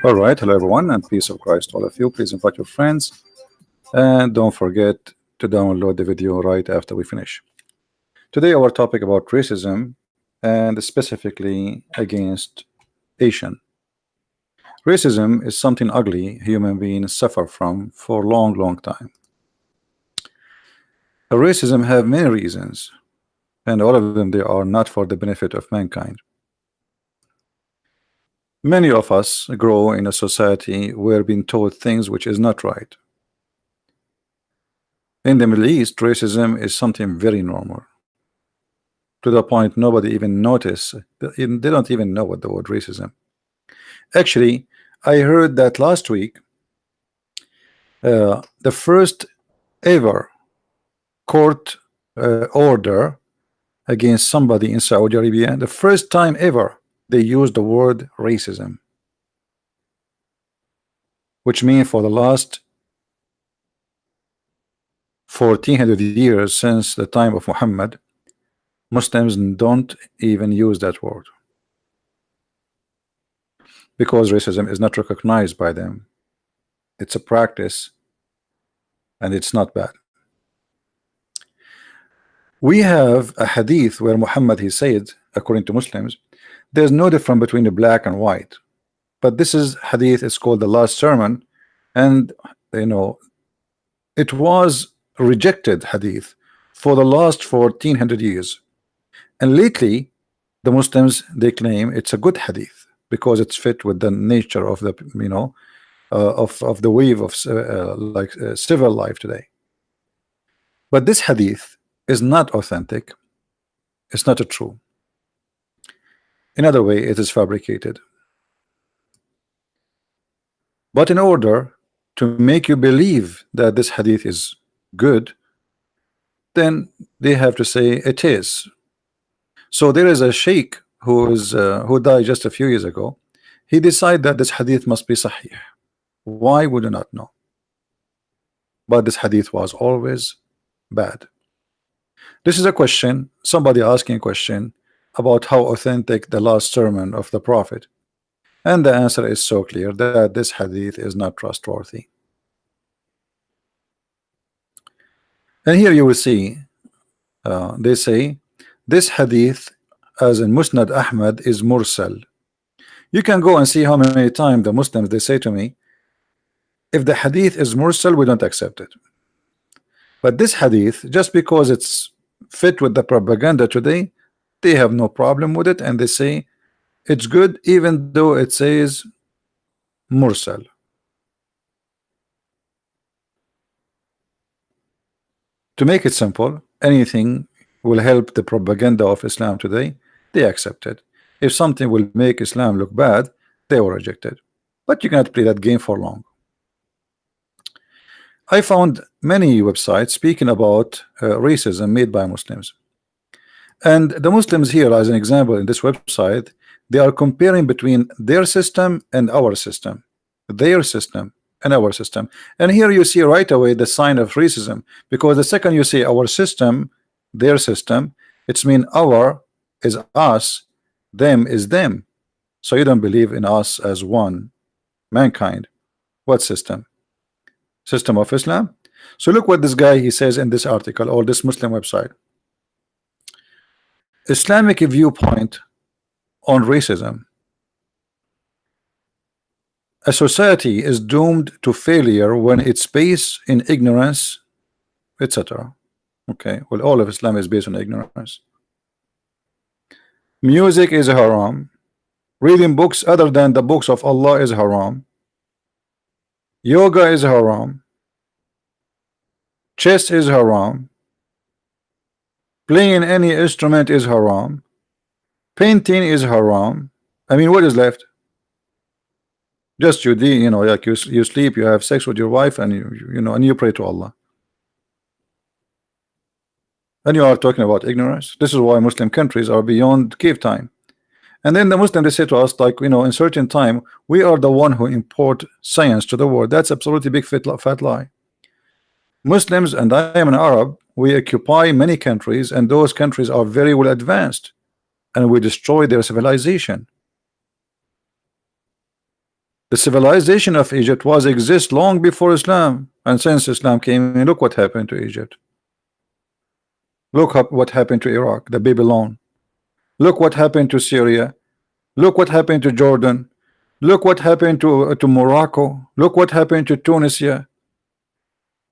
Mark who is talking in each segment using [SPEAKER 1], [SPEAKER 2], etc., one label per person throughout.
[SPEAKER 1] All right, hello everyone, and peace of Christ to all of you. Please invite your friends, and don't forget to download the video right after we finish. Today, our topic about racism, and specifically against Asian. Racism is something ugly human beings suffer from for a long, long time. Racism have many reasons, and all of them they are not for the benefit of mankind. Many of us grow in a society where being told things which is not right. In the Middle East, racism is something very normal, to the point nobody even notice. They don't even know what the word racism. Actually, I heard that last week the first ever court order against somebody in Saudi Arabia, the first time ever they used the word racism, which means for the last 1400 years since the time of Muhammad, Muslims don't even use that word because racism is not recognized by them. It's a practice and it's not bad. We have a hadith where Muhammad he said, according to Muslims, there's no difference between the black and white, but this is hadith is called the last sermon, and you know it was rejected hadith for the last 1400 years, and lately the Muslims they claim it's a good hadith because it's fit with the nature of the of the wave of civil life today. But this hadith is not authentic. It's not a true. Another way, it is fabricated. But in order to make you believe that this hadith is good, then they have to say it is. So there is a sheikh who died just a few years ago. He decided that this hadith must be sahih. Why would you not know? But this hadith was always bad. This is a question, somebody asking a question about how authentic the last sermon of the Prophet, and the answer is so clear that this hadith is not trustworthy. And here you will see they say this hadith as in Musnad Ahmad is mursal. You can go and see how many times the Muslims they say to me, if the hadith is mursal, we don't accept it. But this hadith, just because it's fit with the propaganda today, they have no problem with it, and they say it's good even though it says mursal. To make it simple, anything will help the propaganda of Islam today, they accept it. If something will make Islam look bad, they will reject it. But you cannot play that game for long. I found many websites speaking about racism made by Muslims. And the Muslims here, as an example, in this website, they are comparing between their system and our system, their system and our system. And here you see right away the sign of racism, because the second you say our system, their system, it's mean our is us, them is them. So you don't believe in us as one, mankind. What system? System of Islam. So look what this guy he says in this article or this Muslim website. Islamic viewpoint on racism. A society is doomed to failure when it's based in ignorance, etc. Okay, well, all of Islam is based on ignorance. Music is haram. Reading books other than the books of Allah is haram. Yoga is haram. Chess is haram. Playing any instrument is haram. Painting is haram. I mean, what is left? Just you know, like you sleep, you have sex with your wife, and and you pray to Allah. And you are talking about ignorance. This is why Muslim countries are beyond cave time. And then the Muslim they say to us, like, in certain time we are the one who import science to the world. That's absolutely big fat lie. Muslims, and I am an Arab, we occupy many countries, and those countries are very well advanced. and we destroy their civilization. The civilization of Egypt was exist long before Islam, and since Islam came in, look what happened to Egypt. Look up what happened to Iraq, the Babylon. Look what happened to Syria. Look what happened to Jordan. Look what happened to Morocco. Look what happened to Tunisia.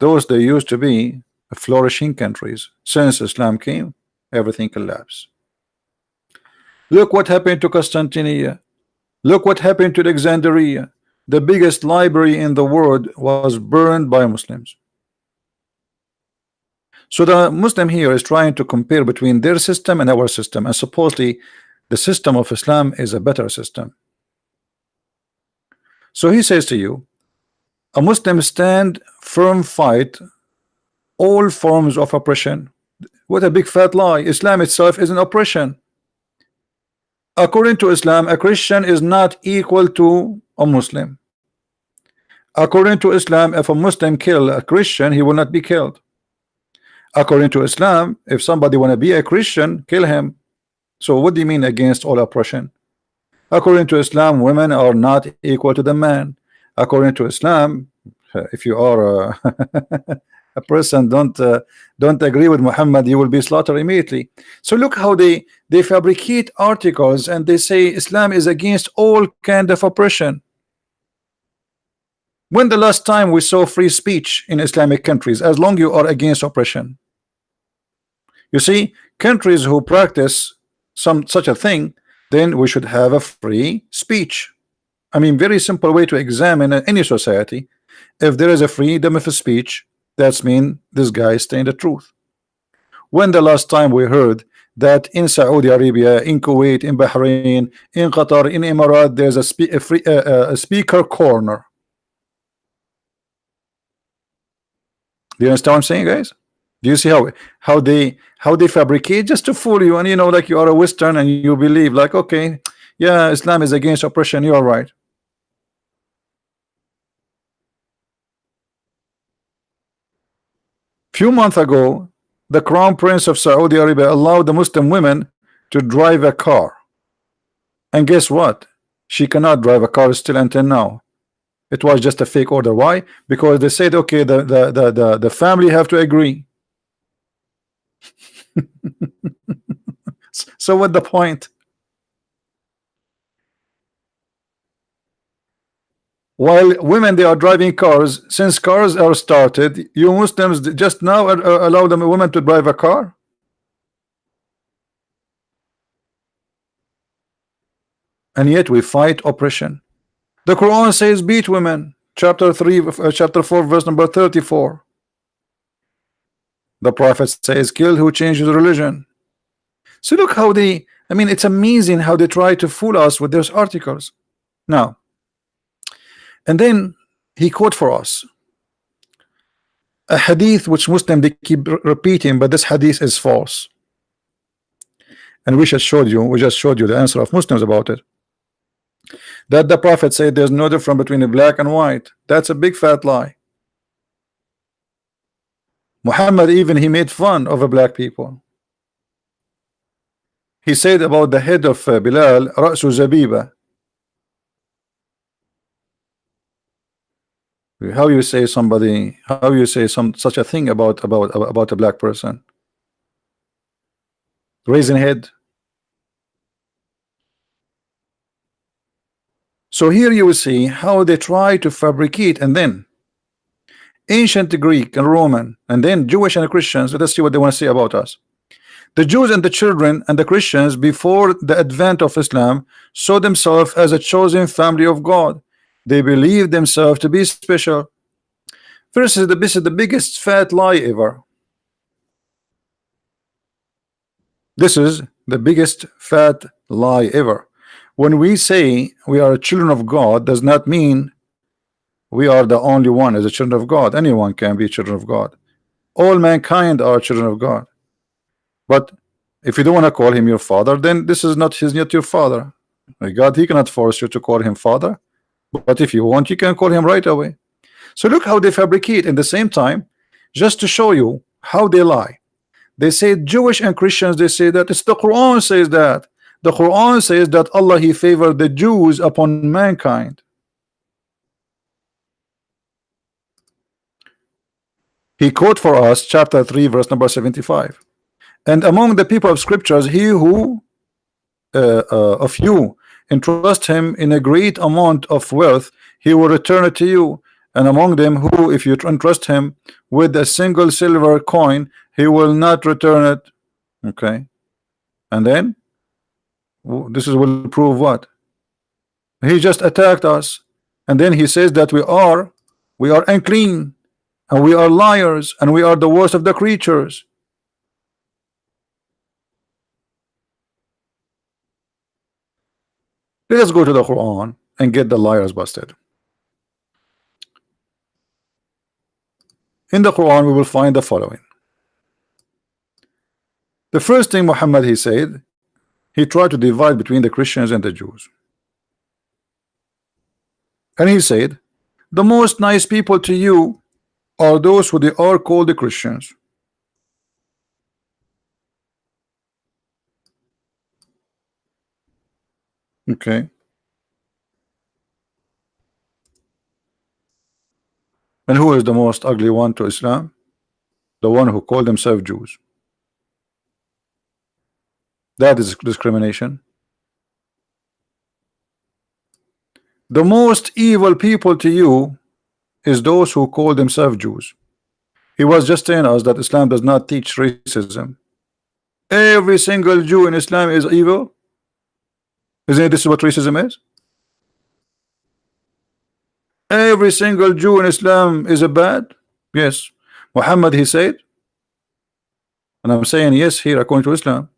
[SPEAKER 1] Those they used to be flourishing countries. Since Islam came, everything collapsed. Look what happened to Constantinople. Look what happened to Alexandria. The biggest library in the world was burned by Muslims. So the Muslim here is trying to compare between their system and our system, and supposedly the system of Islam is a better system. So he says to you, a Muslim stand firm fight all forms of oppression. What a big fat lie. Islam itself is an oppression. According to Islam, a Christian is not equal to a Muslim. According to Islam, if a Muslim kill a Christian, he will not be killed. According to Islam, if somebody want to be a Christian, kill him. So what do you mean against all oppression? According to Islam, women are not equal to the man. According to Islam, if you are a person don't agree with Muhammad, you will be slaughtered immediately. So look how they fabricate articles and they say Islam is against all kind of oppression. When the last time we saw free speech in Islamic countries? As long you are against oppression. You see, countries who practice such a thing, then we should have a free speech. I mean, very simple way to examine any society. If there is a freedom of speech, that's mean this guy is saying the truth. When the last time we heard that in Saudi Arabia, in Kuwait, in Bahrain, in Qatar, in Emirates, there's a speaker corner? Do you understand what I'm saying, guys? Do you see how they fabricate just to fool you, and you know, like you are a Western and you believe like, okay, yeah, Islam is against oppression, you are right. Few months ago, the Crown Prince of Saudi Arabia allowed the Muslim women to drive a car, and guess what? She cannot drive a car still until now. It was just a fake order. Why? Because they said, okay, the family have to agree. So what the point? While women, they are driving cars. Since cars are started, you Muslims just now allow them women to drive a car. And yet we fight oppression. The Quran says beat women, chapter 4 verse number 34. The Prophet says kill who changes religion. So look how they, I mean, it's amazing how they try to fool us with those articles. Now, and then he quote for us a hadith which Muslim they keep repeating, but this hadith is false. And we just showed you the answer of Muslims about it. That the Prophet said there's no difference between a black and white. That's a big fat lie. Muhammad even he made fun of the black people. He said about the head of Bilal, Ra'su Zabiba. How you say somebody? How you say such a thing about a black person? Raising head. So here you will see how they try to fabricate, and then ancient Greek and Roman, and then Jewish and Christians. Let us see what they want to say about us. The Jews and the children and the Christians before the advent of Islam saw themselves as a chosen family of God. They believed themselves to be special. This is the biggest fat lie ever. This is the biggest fat lie ever. When we say we are children of God, does not mean we are the only one as a children of God. Anyone can be children of God. All mankind are children of God. But if you don't want to call him your father, then this is not not your father. God, he cannot force you to call him father. But if you want, you can call him right away. So look how they fabricate in the same time, just to show you how they lie. They say Jewish and Christians, they say that it's the Quran says that. The Quran says that Allah He favored the Jews upon mankind. He quote for us chapter 3 verse number 75. And among the people of scriptures, he who of you entrust him in a great amount of wealth, he will return it to you. And among them who, if you entrust him with a single silver coin, he will not return it. Okay. And then this is will prove what? He just attacked us. And then he says that we are unclean, and we are liars, and we are the worst of the creatures. Let us go to the Quran and get the liars busted. In the Quran we will find the following. The first thing Muhammad he said, he tried to divide between the Christians and the Jews. And he said, the most nice people to you are those who they are called the Christians. Okay. And who is the most ugly one to Islam? The one who called themselves Jews. That is discrimination. The most evil people to you is those who call themselves Jews. He was just telling us that Islam does not teach racism. Every single Jew in Islam is evil. Isn't this what racism is? Every single Jew in Islam is a bad? Yes. Muhammad he said, and I'm saying yes here according to Islam.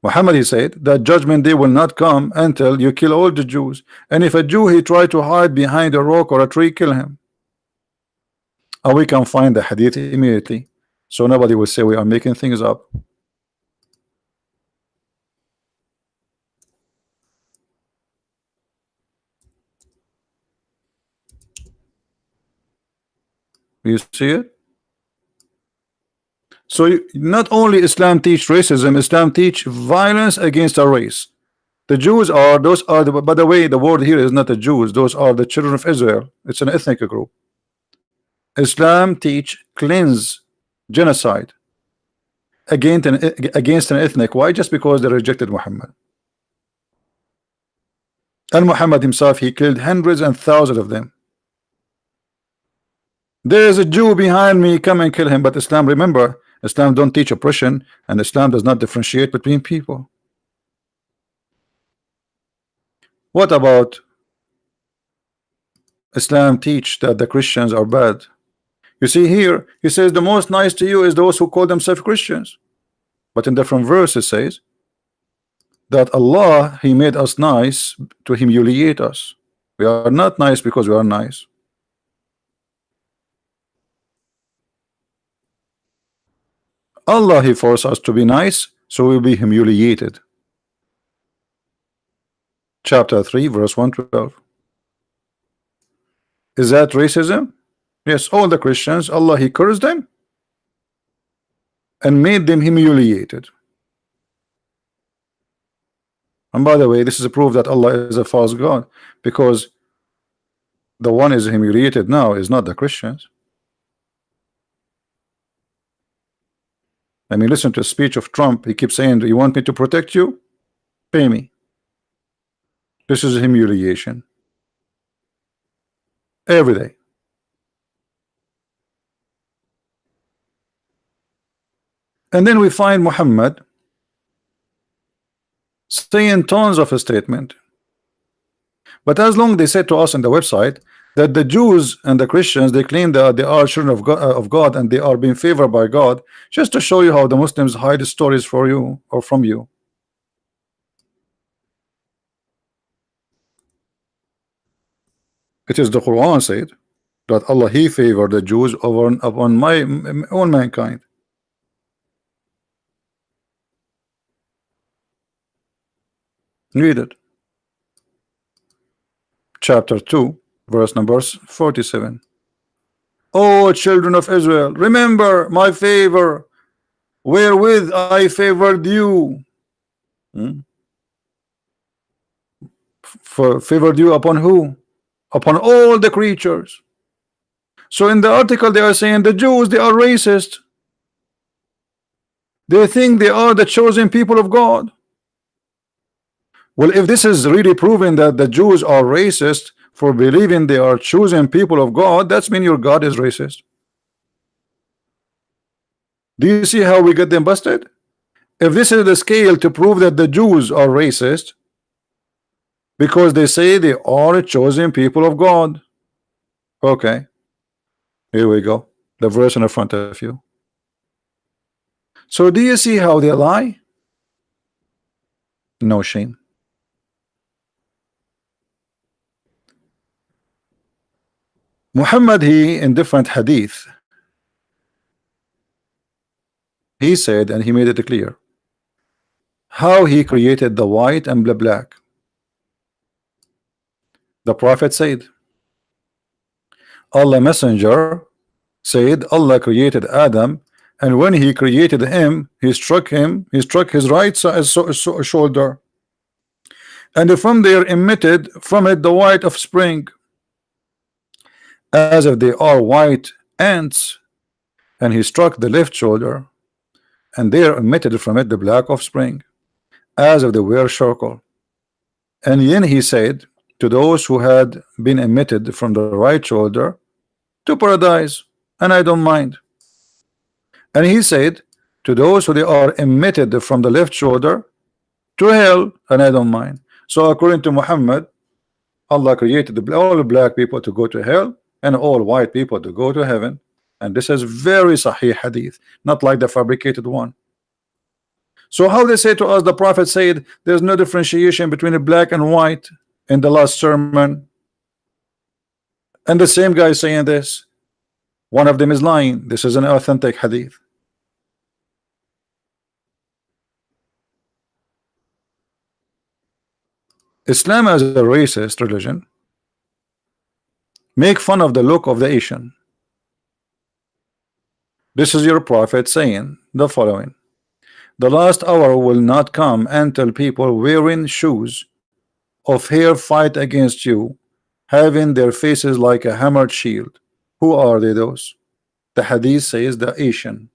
[SPEAKER 1] Muhammad he said that judgment day will not come until you kill all the Jews. And if a Jew he try to hide behind a rock or a tree, kill him. And we can find the hadith immediately, so nobody will say we are making things up. You see it? So not only Islam teach racism, Islam teach violence against a race. The Jews are, those are the, by the way, the word here is not the Jews, those are the children of Israel. It's an ethnic group. Islam teach cleanse genocide against an ethnic. Why? Just because they rejected Muhammad. And Muhammad himself, he killed hundreds and thousands of them. There is a Jew behind me, come and kill him. But Islam, remember, Islam don't teach oppression, and Islam does not differentiate between people. What about Islam teach that the Christians are bad? You see here, he says the most nice to you is those who call themselves Christians. But in different verses says that Allah, he made us nice to humiliate us. We are not nice because we are nice. Allah, he forced us to be nice, so we'll be humiliated. Chapter 3 verse 112. Is that racism? Yes, all the Christians, Allah he cursed them and made them humiliated. And by the way, this is a proof that Allah is a false God, because the one is humiliated now is not the Christians. I mean, listen to a speech of Trump. He keeps saying, do you want me to protect you? Pay me. This is humiliation. Every day. And then we find Muhammad saying tons of a statement. But as long they said to us on the website that the Jews and the Christians, they claim that they are children of God and they are being favored by God, just to show you how the Muslims hide stories for you or from you. It is the Quran said that Allah he favored the Jews upon my own mankind. Read it. Chapter 2 verse number 47. O children of Israel, remember my favor wherewith I favored you. favored you upon who? Upon all the creatures. So in the article they are saying the Jews, they are racist. They think they are the chosen people of God. Well, if this is really proving that the Jews are racist for believing they are chosen people of God, that's mean your God is racist. Do you see how we get them busted? If this is the scale to prove that the Jews are racist because they say they are chosen people of God. Okay, here we go. The verse in front of you. So do you see how they lie? No shame. Muhammad, he in different hadith, he said, and he made it clear how he created the white and the black. The Prophet said, Allah Messenger said, Allah created Adam, and when he created him, he struck his right shoulder, and from there emitted from it the white of spring, as if they are white ants, and he struck the left shoulder, and there emitted from it the black of spring, as if they were charcoal. And then he said to those who had been emitted from the right shoulder, to paradise, and I don't mind. And he said to those who they are emitted from the left shoulder, to hell, and I don't mind. So according to Muhammad, Allah created all black people to go to hell and all white people to go to heaven. And this is very sahih hadith, not like the fabricated one. So how they say to us, the Prophet said there's no differentiation between the black and white in the last sermon, and the same guy saying this, one of them is lying. This is an authentic hadith. Islam as a racist religion make fun of the look of the Asian. This is your Prophet saying the following: the last hour will not come until people wearing shoes of hair fight against you, having their faces like a hammered shield. Who are they? Those the hadith says the Asian.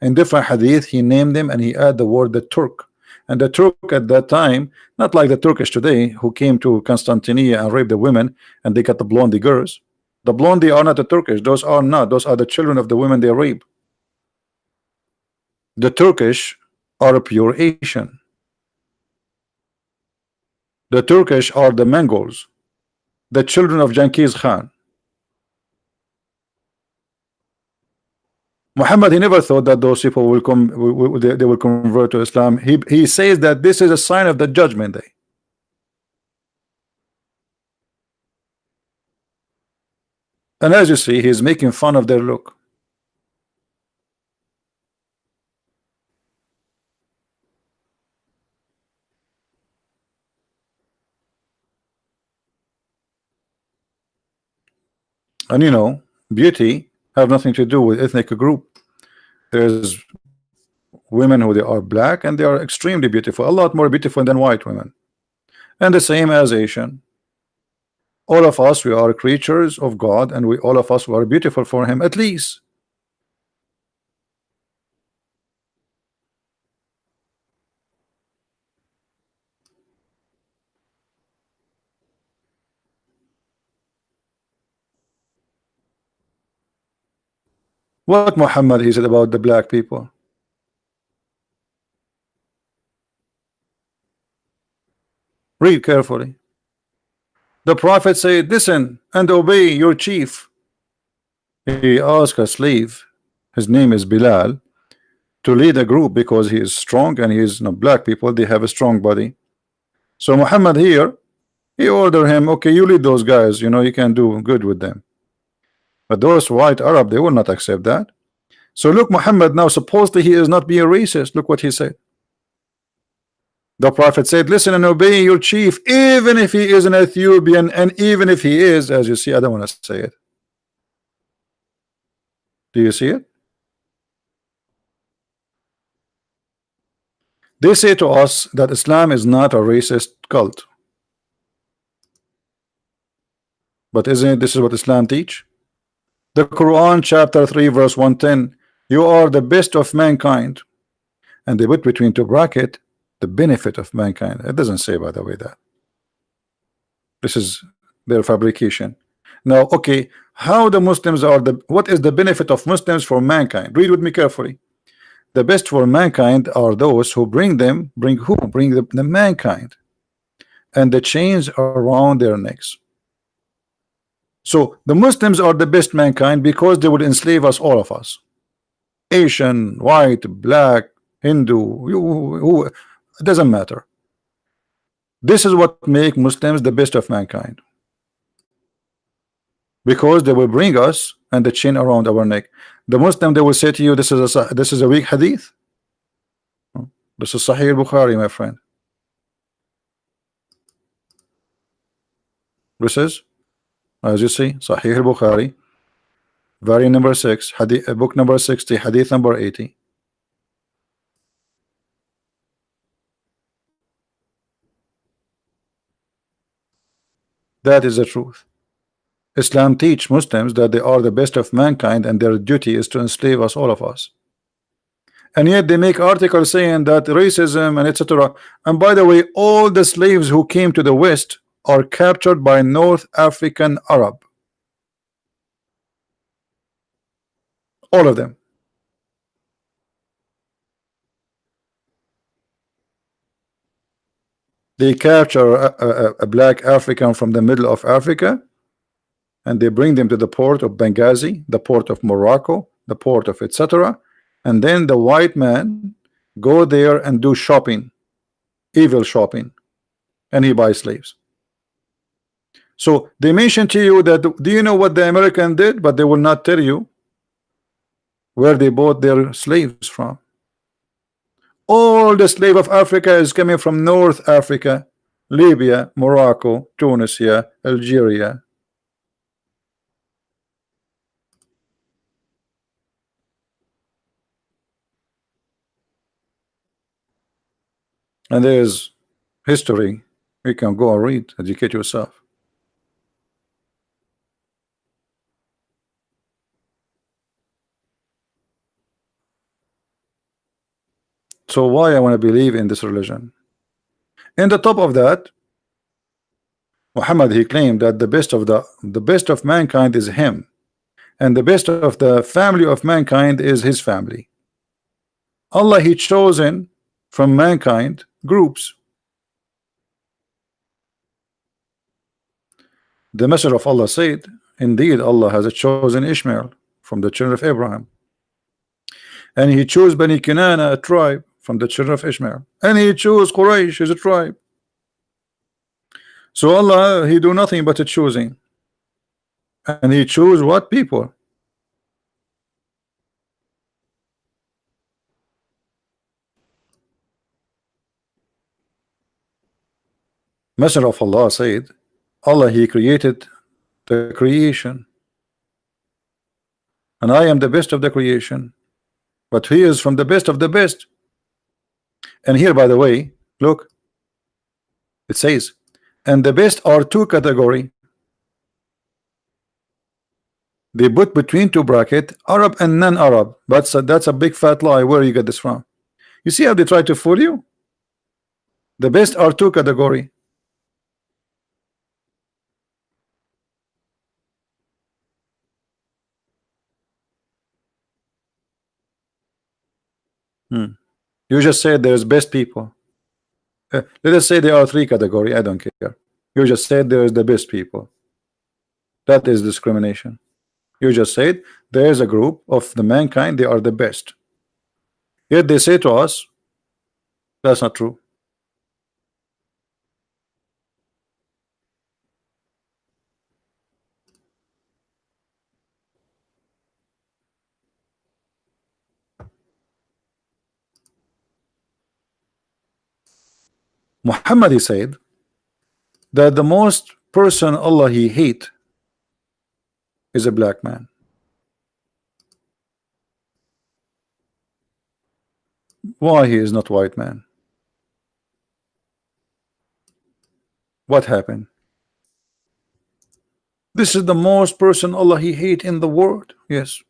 [SPEAKER 1] In different hadith he named them and he add the word the Turk. And the Turk at that time, not like the Turkish today who came to Constantinople and raped the women and they got the blondie girls. The blondie are not the Turkish. Those are not. Those are the children of the women they rape. The Turkish are a pure Asian. The Turkish are the Mongols, the children of Genghis Khan. Muhammad, he never thought that those people will come, they will convert to Islam. He says that this is a sign of the judgment day. And as you see, he's making fun of their look. And you know, beauty have nothing to do with ethnic group. There's women who they are black and they are extremely beautiful, a lot more beautiful than white women, and the same as Asian. All of us, we are creatures of God, and all of us are beautiful for him at least. What Muhammad he said about the black people? Read carefully. The Prophet said, listen and obey your chief. He asked a slave, his name is Bilal, to lead a group because he is strong, and he is black people, they have a strong body. So Muhammad here, he ordered him, okay, you lead those guys, you know, you can do good with them. But those white Arab, they will not accept that. So look, Muhammad now, supposedly he is not being racist. Look what he said. The Prophet said, listen and obey your chief, even if he is an Ethiopian, and even if he is, as you see, I don't want to say it. Do you see it? They say to us that Islam is not a racist cult. But isn't it this is what Islam teach? The Quran chapter 3 verse 110, you are the best of mankind, and they put between two bracket the benefit of mankind. It doesn't say, by the way, that this is their fabrication. Now, okay, how the Muslims are the what is the benefit of Muslims for mankind? Read with me carefully. The best for mankind are those who bring who? Bring the mankind and the chains around their necks. So the Muslims are the best mankind because they will enslave us, all of us. Asian, white, black, Hindu, who it doesn't matter. This is what make Muslims the best of mankind, because they will bring us and the chain around our neck. The Muslim, they will say to you, this is a weak hadith. This is Sahih Bukhari, my friend. This is, as you see, Sahih Bukhari, variant number 6, hadith, book number 60, hadith number 80. That is the truth. Islam teach Muslims that they are the best of mankind and their duty is to enslave us, all of us. And yet they make articles saying that racism and etc. And by the way, all the slaves who came to the West are captured by North African Arab. All of them. They capture a black African from the middle of Africa, and they bring them to the port of Benghazi, the port of Morocco, the port of etc. And then the white man go there and do shopping, evil shopping, and he buys slaves. So they mention to you that, do you know what the American did? But they will not tell you where they bought their slaves from. All the slave of Africa is coming from North Africa, Libya, Morocco, Tunisia, Algeria. And there's history. You can go and read, educate yourself. So why I want to believe in this religion? In the top of that, Muhammad, he claimed that the best of mankind is him, and the best of the family of mankind is his family. Allah, he chosen from mankind groups. The Messenger of Allah said, indeed Allah has chosen Ishmael from the children of Abraham, and he chose Bani Kinana, a tribe from the children of Ishmael, and he chose Quraysh as a tribe. So Allah, he do nothing but a choosing, and he chose what people? Messenger of Allah said, Allah, he created the creation, and I am the best of the creation, but he is from the best of the best. And here, by the way, look, it says, and the best are two category. They put between two bracket Arab and non-Arab. That's a big fat lie. Where you get this from? You see how they try to fool you? The best are two category. You just said there's best people. Let us say there are three category. I don't care. You just said there is the best people. That is discrimination. You just said there is a group of the mankind, they are the best. Yet they say to us, that's not true. Muhammad, he said that the most person Allah he hate is a black man. Why he is not white man? What happened? This is the most person Allah He hate in the world. Yes.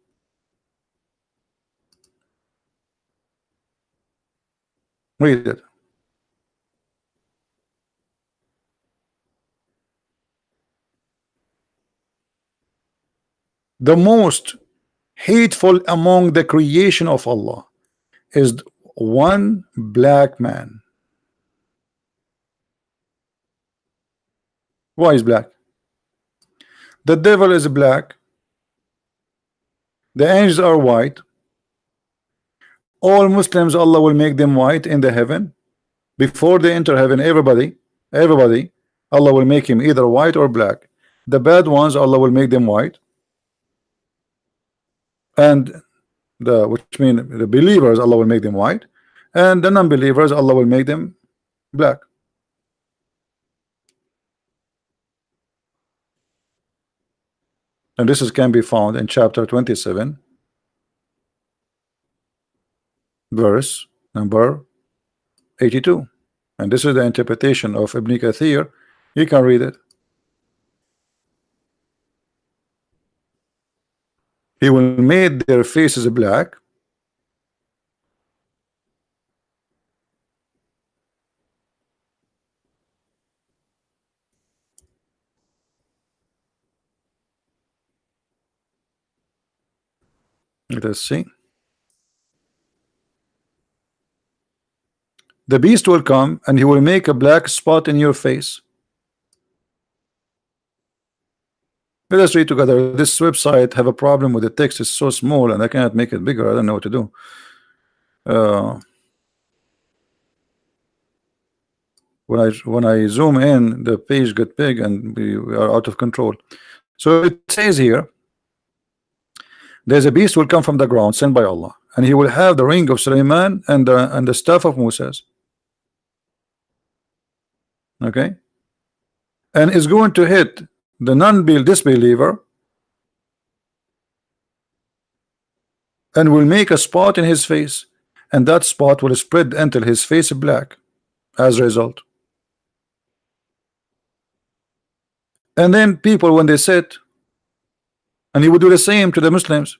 [SPEAKER 1] Read it. The most hateful among the creation of Allah is one black man. Why is black? The devil is black. The angels are white. All Muslims, Allah will make them white in the heaven. Before they enter heaven, everybody, Allah will make him either white or black. The bad ones, Allah will make them white. And the which mean the believers, Allah will make them white. And the non-believers, Allah will make them black. And this can be found in chapter 27, verse number 82. And this is the interpretation of Ibn Kathir. You can read it. He will make their faces black. Let us see. The beast will come and he will make a black spot in your face. Let us read together. This website have a problem with the text. It's so small and I cannot make it bigger. I don't know what to do. When I zoom in, the page get big and we are out of control. So it says here, there's a beast will come from the ground sent by Allah, and he will have the ring of Sulaiman and the staff of Moses. Okay, and is going to hit the disbeliever and will make a spot in his face, and that spot will spread until his face is black as a result. And then people, when they sit, and he would do the same to the Muslims,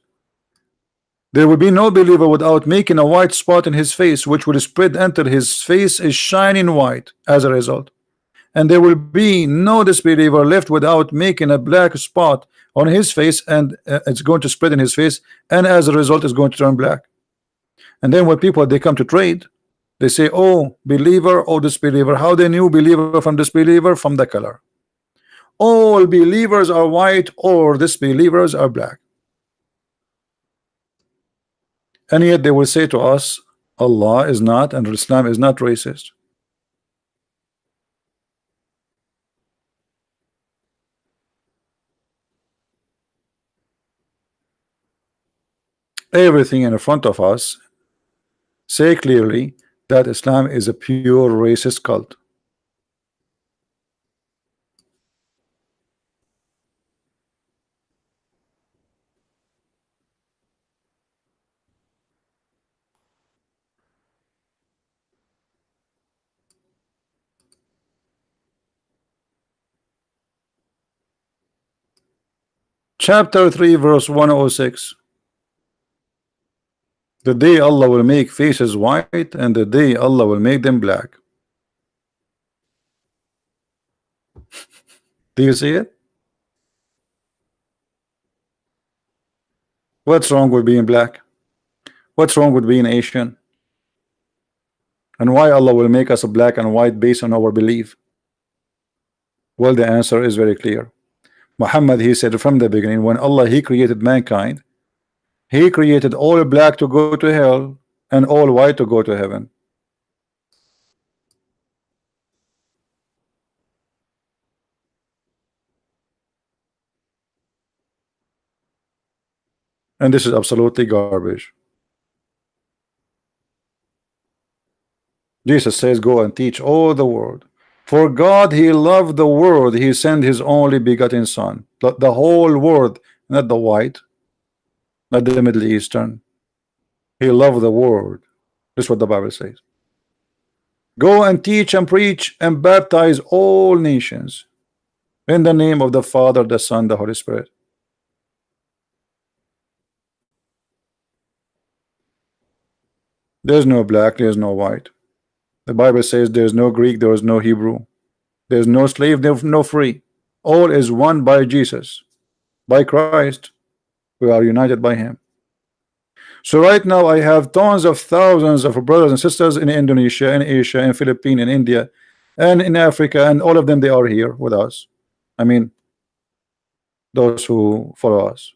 [SPEAKER 1] there will be no believer without making a white spot in his face, which will spread until his face is shining white as a result. And there will be no disbeliever left without making a black spot on his face, and it's going to spread in his face, and as a result it's going to turn black. And then when people they come to trade, they say, oh, believer or disbeliever. How they knew believer from disbeliever? From the color. All believers are white or disbelievers are black. And yet they will say to us, Allah is not and Islam is not racist. Everything in front of us say clearly that Islam is a pure racist cult. Chapter 3 verse 106. The day Allah will make faces white, and the day Allah will make them black. Do you see it? What's wrong with being black? What's wrong with being Asian? And why Allah will make us a black and white based on our belief? Well, the answer is very clear. Muhammad, he said from the beginning, when Allah he created mankind, he created all black to go to hell and all white to go to heaven. And this is absolutely garbage. Jesus says, go and teach all the world. For God, he loved the world, he sent his only begotten son. The whole world, not the white, not the Middle Eastern. He loved the world. This is what the Bible says. Go and teach and preach and baptize all nations. In the name of the Father, the Son, the Holy Spirit. There's no black, there's no white. The Bible says there's no Greek, there is no Hebrew. There's no slave, there's no free. All is one by Jesus. By Christ, we are united by him. So right now I have tons of thousands of brothers and sisters in Indonesia, in Asia, in Philippines, in India, and in Africa, and all of them, they are here with us. I mean, those who follow us,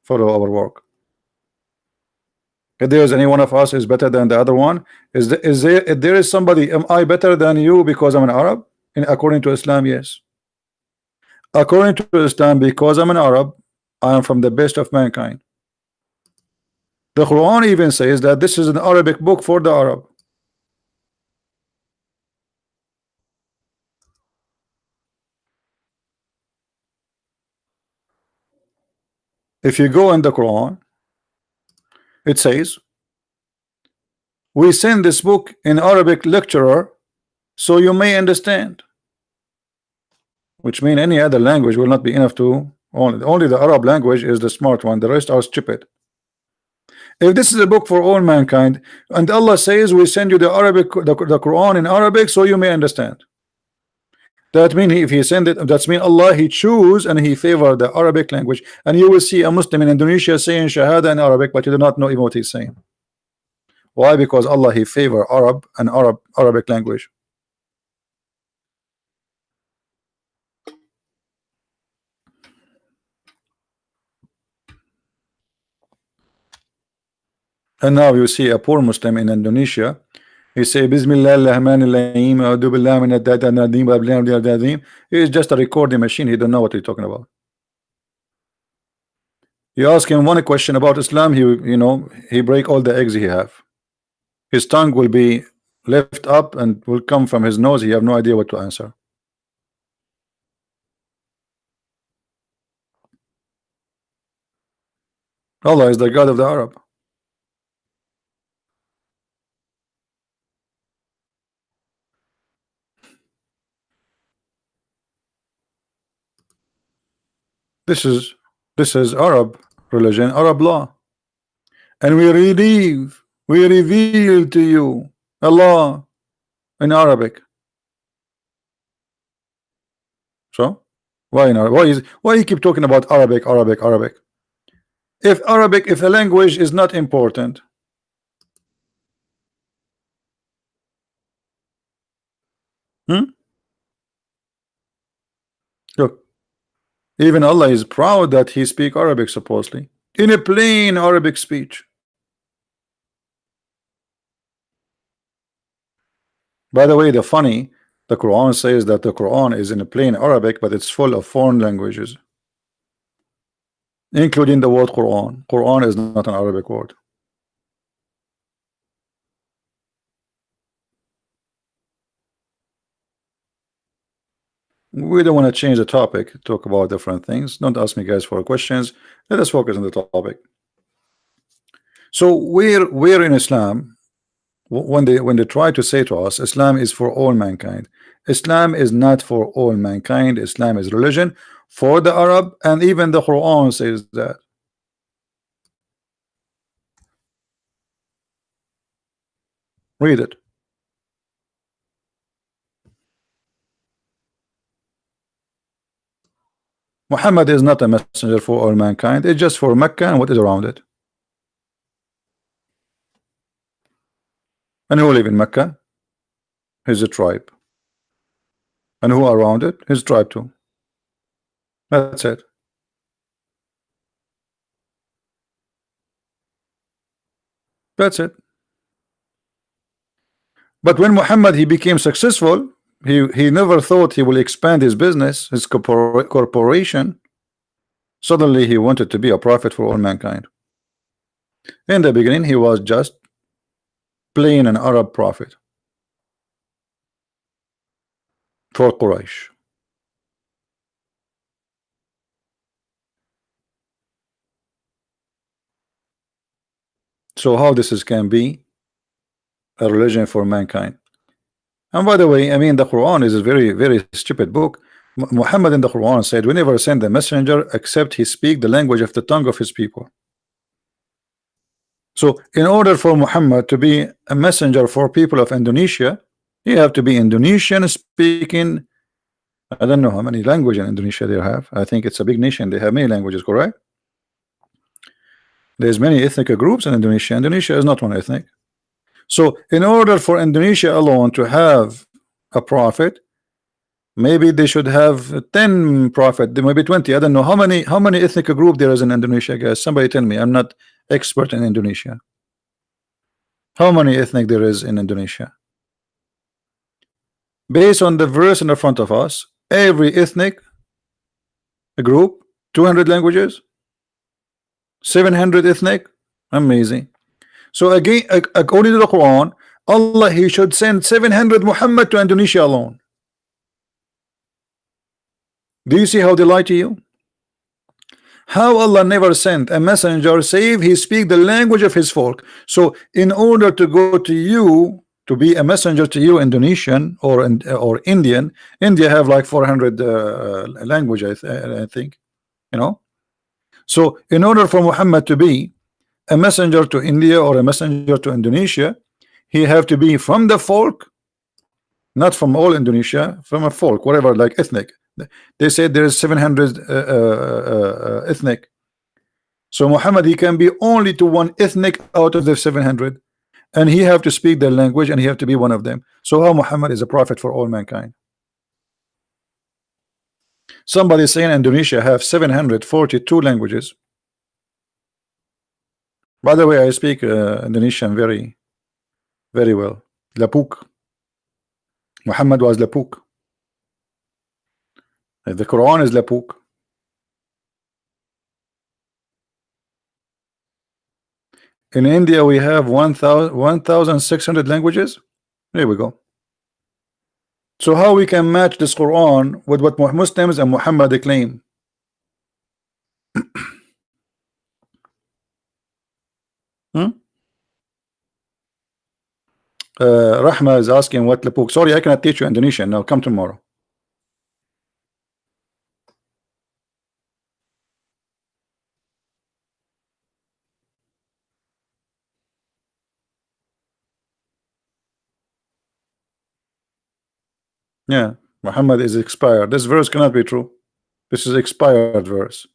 [SPEAKER 1] follow our work. If there is any one of us is better than the other one, is there, if there is somebody, am I better than you because I'm an Arab? And according to Islam, yes. According to Islam, because I'm an Arab, I am from the best of mankind. The Quran even says that this is an Arabic book for the Arab. If you go in the Quran, it says, we send this book in Arabic lecturer so you may understand. Which means any other language will not be enough to, only the Arab language is the smart one, the rest are stupid. If this is a book for all mankind, and Allah says we send you the Quran in Arabic so you may understand. That means if he send it, that's mean Allah he choose and he favor the Arabic language. And you will see a Muslim in Indonesia saying Shahada in Arabic, but you do not know even what he's saying. Why? Because Allah he favor Arab and Arabic language. And now you see a poor Muslim in Indonesia, he say Bismillah ar-Rahman ar-Rahim, A'udhu billahi min ad-Nadim. He is just a recording machine, he don't know what he's talking about. You ask him one question about Islam, he break all the eggs he have. His tongue will be left up and will come from his nose, he have no idea what to answer. Allah is the God of the Arab. This is Arab religion, Arab law. And we reveal to you Allah in Arabic. So why in Arabic? Why you keep talking about Arabic? If the language is not important, look, even Allah is proud that he speak Arabic supposedly in a plain Arabic speech. By the way, the Quran says that the Quran is in a plain Arabic, but it's full of foreign languages, including the word Quran. Quran is not an Arabic word. We don't want to change the topic, talk about different things. Don't ask me guys for questions. Let us focus on the topic. So we're in Islam, when they try to say to us Islam is for all mankind, Islam is not for all mankind. Islam is religion for the Arab, and even the Quran says that. Read it. Muhammad is not a messenger for all mankind. It's just for Mecca and what is around it. And who live in Mecca? His tribe. And who are around it? His tribe too. That's it. That's it. But when Muhammad he became successful, he never thought he will expand his business, his corporation. Suddenly he wanted to be a prophet for all mankind. In the beginning he was just plain an Arab prophet for Quraysh. So how this can be a religion for mankind? And by the way, I mean the Quran is a very, very stupid book. Muhammad in the Quran said, "We never send a messenger except he speak the language of the tongue of his people." So, in order for Muhammad to be a messenger for people of Indonesia, he have to be Indonesian speaking. I don't know how many languages in Indonesia they have. I think it's a big nation. They have many languages, correct? There's many ethnic groups in Indonesia. Indonesia is not one ethnic. So, in order for Indonesia alone to have a prophet, maybe they should have 10 prophet, maybe 20. I don't know how many ethnic group there is in Indonesia, guys. Somebody tell me. I'm not expert in Indonesia. How many ethnic there is in Indonesia? Based on the verse in the front of us, every ethnic group, 200 languages, 700 ethnic. Amazing. So again, according to the Quran, Allah, he should send 700 Muhammad to Indonesia alone. Do you see how they lie to you? How Allah never sent a messenger save he speak the language of his folk. So in order to go to you, to be a messenger to you, Indonesian or Indian, India have like 400 language, I think, you know. So in order for Muhammad to be a messenger to India or a messenger to Indonesia, he have to be from the folk, not from all Indonesia, from a folk, whatever, like ethnic. They said there is 700 ethnic. So Muhammad, he can be only to one ethnic out of the 700, and he have to speak their language, and he have to be one of them. So how Muhammad is a prophet for all mankind? Somebody saying Indonesia have 742 languages. By the way, I speak Indonesian very, very well. Lapuk. Muhammad was Lapuk. The Quran is Lapuk. In India, we have 1,600 languages. There we go. So how we can match this Quran with what Muslims and Muhammad claim? Rahma is asking what Lapuk. Sorry, I cannot teach you Indonesian. Now come tomorrow. Yeah, Muhammad is expired. This verse cannot be true. This is expired verse.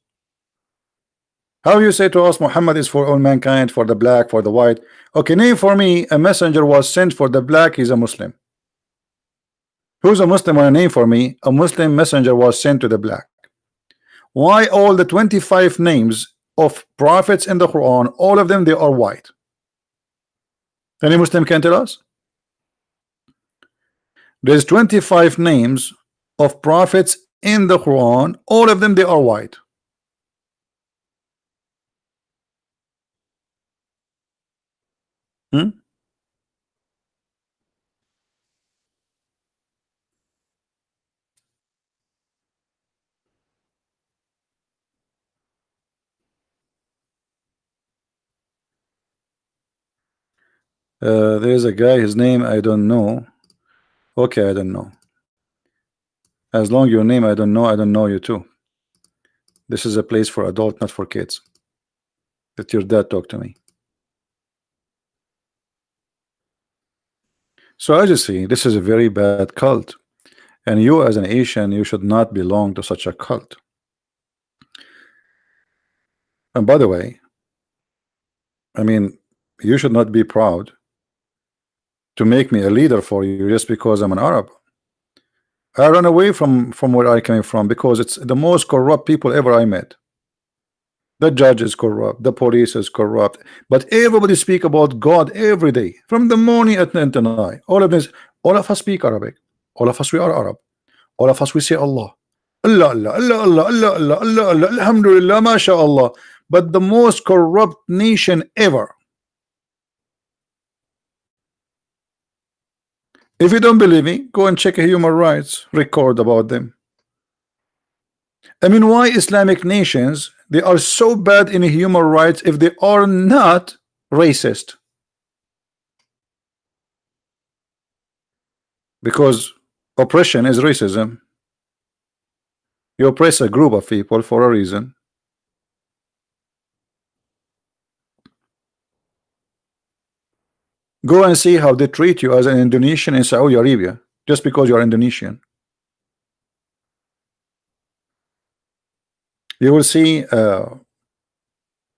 [SPEAKER 1] How you say to us Muhammad is for all mankind, for the black, for the white? Okay, name for me a messenger was sent for the black. He's a Muslim. Who's a Muslim? Want to name for me a Muslim messenger was sent to the black? Why all the 25 names of prophets in the Quran, all of them they are white? Any Muslim can tell us? There's 25 names of prophets in the Quran, all of them they are white. There's a guy, his name I don't know. Okay, I don't know. As long your name I don't know you too. This is a place for adult, not for kids. Let your dad talk to me. So I just see this is a very bad cult, and you as an Asian, you should not belong to such a cult. And by the way, I mean, you should not be proud to make me a leader for you just because I'm an Arab. I run away from where I came from because it's the most corrupt people ever I met. The judge is corrupt, the police is corrupt, but everybody speak about God every day, from the morning at night. All of us speak Arabic. All of us we are Arab. All of us we say Allah. Allah, Allah, Allah, Allah, Allah, Allah, Allah, Allah, Alhamdulillah, MashaAllah. But the most corrupt nation ever. If you don't believe me, go and check a human rights record about them. I mean, why Islamic nations they are so bad in human rights if they are not racist? Because oppression is racism. You oppress a group of people for a reason. Go and see how they treat you as an Indonesian in Saudi Arabia just because you're Indonesian. You will see, I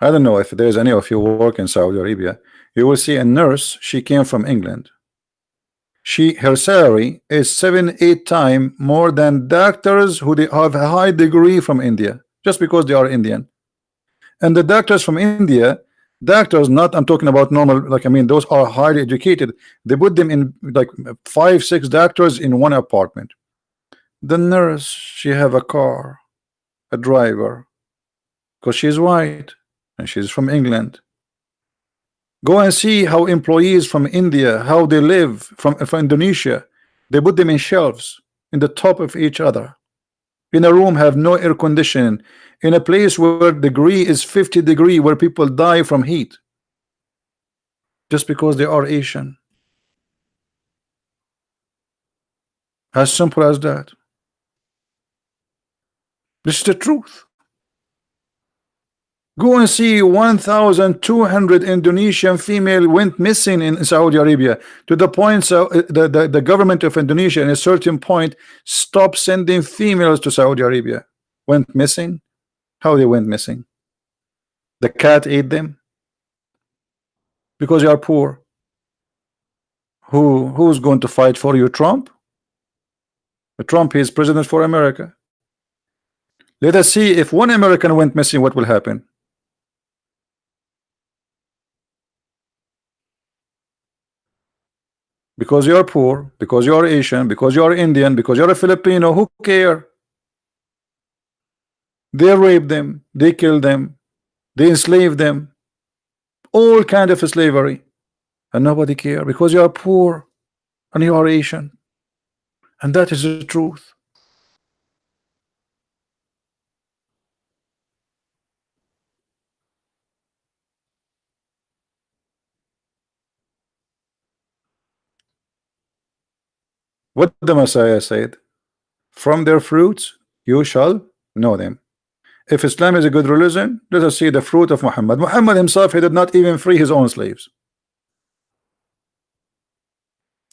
[SPEAKER 1] don't know if there's any of you who work in Saudi Arabia. You will see a nurse, she came from England. Her salary is 7-8 times more than doctors who they have a high degree from India just because they are Indian. And the doctors from India, doctors, not I'm talking about normal, like I mean those are highly educated. They put them in like 5-6 doctors in one apartment. The nurse, she have a car, a driver, because she's white and she's from England. Go and see how employees from India, how they live from Indonesia. They put them in shelves in the top of each other. In a room have no air conditioning. In a place where degree is 50 degree, where people die from heat. Just because they are Asian. As simple as that. This is the truth. Go and see 1,200 Indonesian female went missing in Saudi Arabia, to the point so the government of Indonesia at a certain point stopped sending females to Saudi Arabia. Went missing. How they went missing? The cat ate them because you are poor. Who's going to fight for you? Trump? Trump is president for America. Let us see if one American went missing, what will happen? Because you are poor, because you are Asian, because you are Indian, because you're a Filipino, who care? They rape them, they kill them, they enslave them, all kind of slavery, and nobody care because you are poor and you are Asian, and that is the truth. What the Messiah said, from their fruits you shall know them. If Islam is a good religion, let us see the fruit of Muhammad. Muhammad himself, he did not even free his own slaves.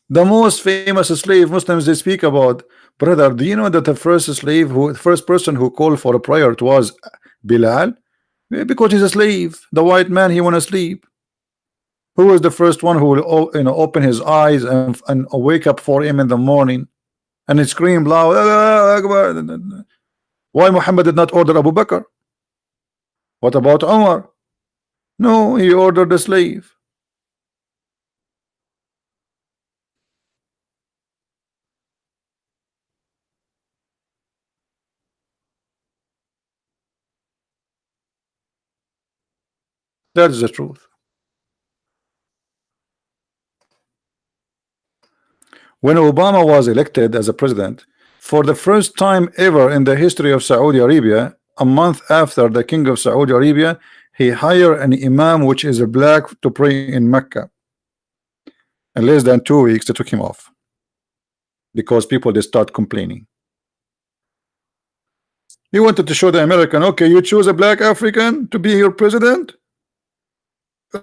[SPEAKER 1] The most famous slave Muslims they speak about, brother, do you know that the first person who called for a prayer, it was Bilal? Because he's a slave. The white man, he want to sleep. Who was the first one who will open his eyes and wake up for him in the morning and he screamed loud, "Allah Akbar"? Why Muhammad did not order Abu Bakr? What about Umar? No, he ordered the slave. That is the truth. When Obama was elected as a president, for the first time ever in the history of Saudi Arabia, a month after the king of Saudi Arabia, he hired an imam which is a black to pray in Mecca. In less than 2 weeks they took him off because people they start complaining. He wanted to show the American, okay, you choose a black African to be your president.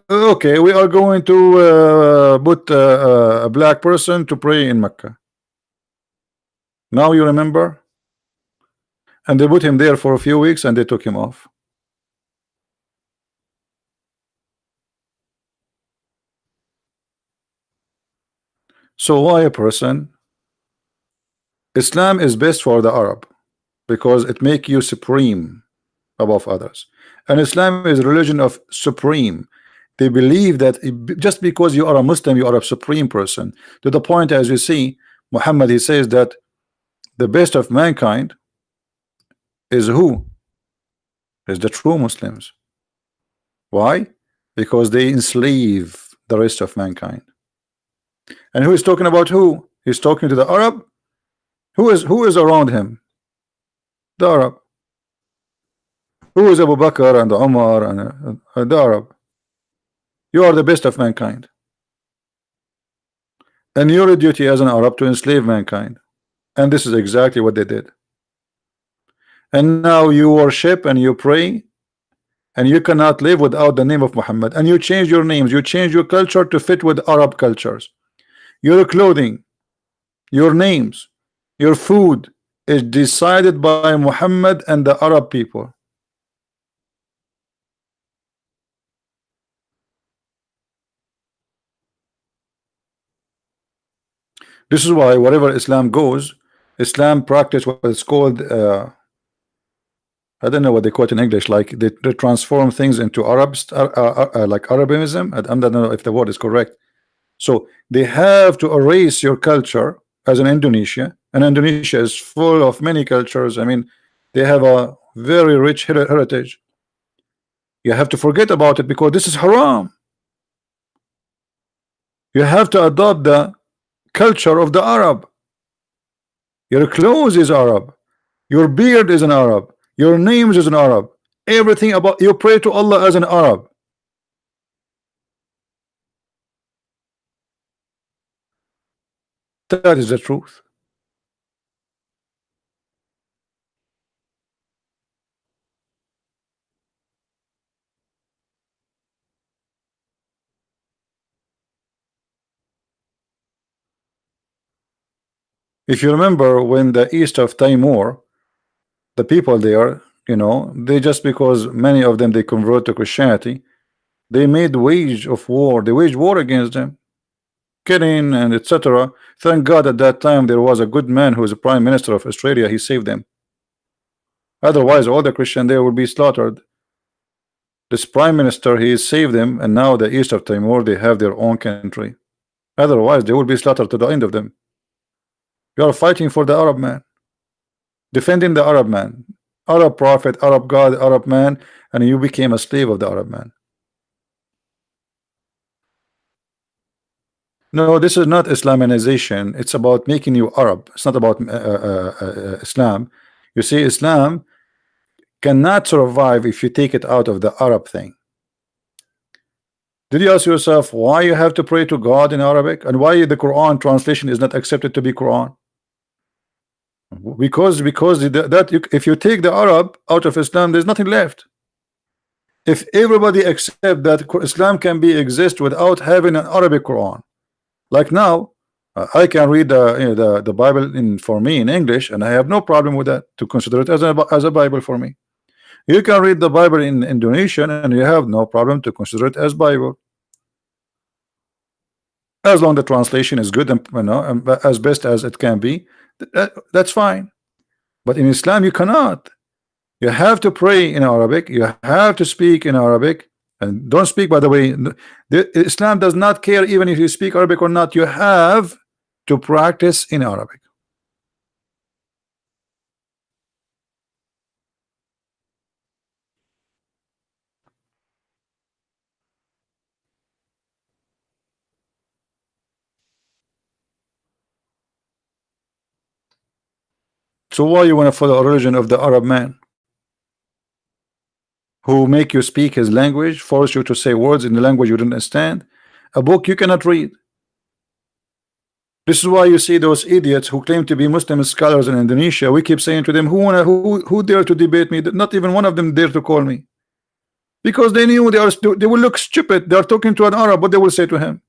[SPEAKER 1] Okay, we are going to put a black person to pray in Mecca. Now you remember? And they put him there for a few weeks and they took him off. So why a person? Islam is best for the Arab because it make you supreme above others, and Islam is a religion of supreme. They believe that just because you are a Muslim, you are a supreme person, to the point, as you see, Muhammad, he says that the best of mankind is who? Is the true Muslims. Why? Because they enslave the rest of mankind. And who is talking about who? He's talking to the Arab. Who is around him? The Arab. Who is Abu Bakr and Umar and the Arab? You are the best of mankind. And your duty as an Arab to enslave mankind. And this is exactly what they did. and now you worship and you pray, and you cannot live without the name of Muhammad, and you change your names, you change your culture to fit with Arab cultures. Your clothing, your names, your food is decided by Muhammad and the Arab people. This is why wherever Islam goes, Islam practice what is called I don't know what they call it in English, like they transform things into Arabs, like Arabism. I don't know if the word is correct. So they have to erase your culture as in Indonesia, and Indonesia is full of many cultures. I mean, they have a very rich heritage. You have to forget about it because this is haram. You have to adopt the culture of the Arab. Your clothes is Arab. Your beard is an Arab. Your names is an Arab. Everything about you pray to Allah as an Arab. That is the truth. If you remember when the east of Timor, the people there, you know, they just because many of them they convert to Christianity, they made wage of war. They waged war against them, killing and etc. Thank God at that time there was a good man who was a prime minister of Australia. He saved them. Otherwise, all the Christian there would be slaughtered. This prime minister he saved them, and now the east of Timor they have their own country. Otherwise, they would be slaughtered to the end of them. You are fighting for the Arab man, defending the Arab man, Arab prophet, Arab God, Arab man, and you became a slave of the Arab man. No, this is not Islamization. It's about making you Arab. It's not about Islam. You see, Islam cannot survive if you take it out of the Arab thing. Did you ask yourself why you have to pray to God in Arabic and why the Quran translation is not accepted to be Quran? Because if you take the Arab out of Islam, there's nothing left. If everybody accept that Islam can be exist without having an Arabic Quran, like now, I can read the Bible for me in English, and I have no problem with that to consider it as a Bible for me. You can read the Bible in Indonesian, and you have no problem to consider it as Bible, as long the translation is good and as best as it can be. That's fine. But in Islam, you cannot. You have to pray in Arabic. You have to speak in Arabic. And don't speak, by the way. Islam does not care even if you speak Arabic or not. You have to practice in Arabic. So why you want to follow a religion of the Arab man who make you speak his language, force you to say words in the language you don't understand, a book you cannot read? This is why you see those idiots who claim to be Muslim scholars in Indonesia. We keep saying to them, who dare to debate me? Not even one of them dare to call me, because they knew they will look stupid. They are talking to an Arab. What they will say to him?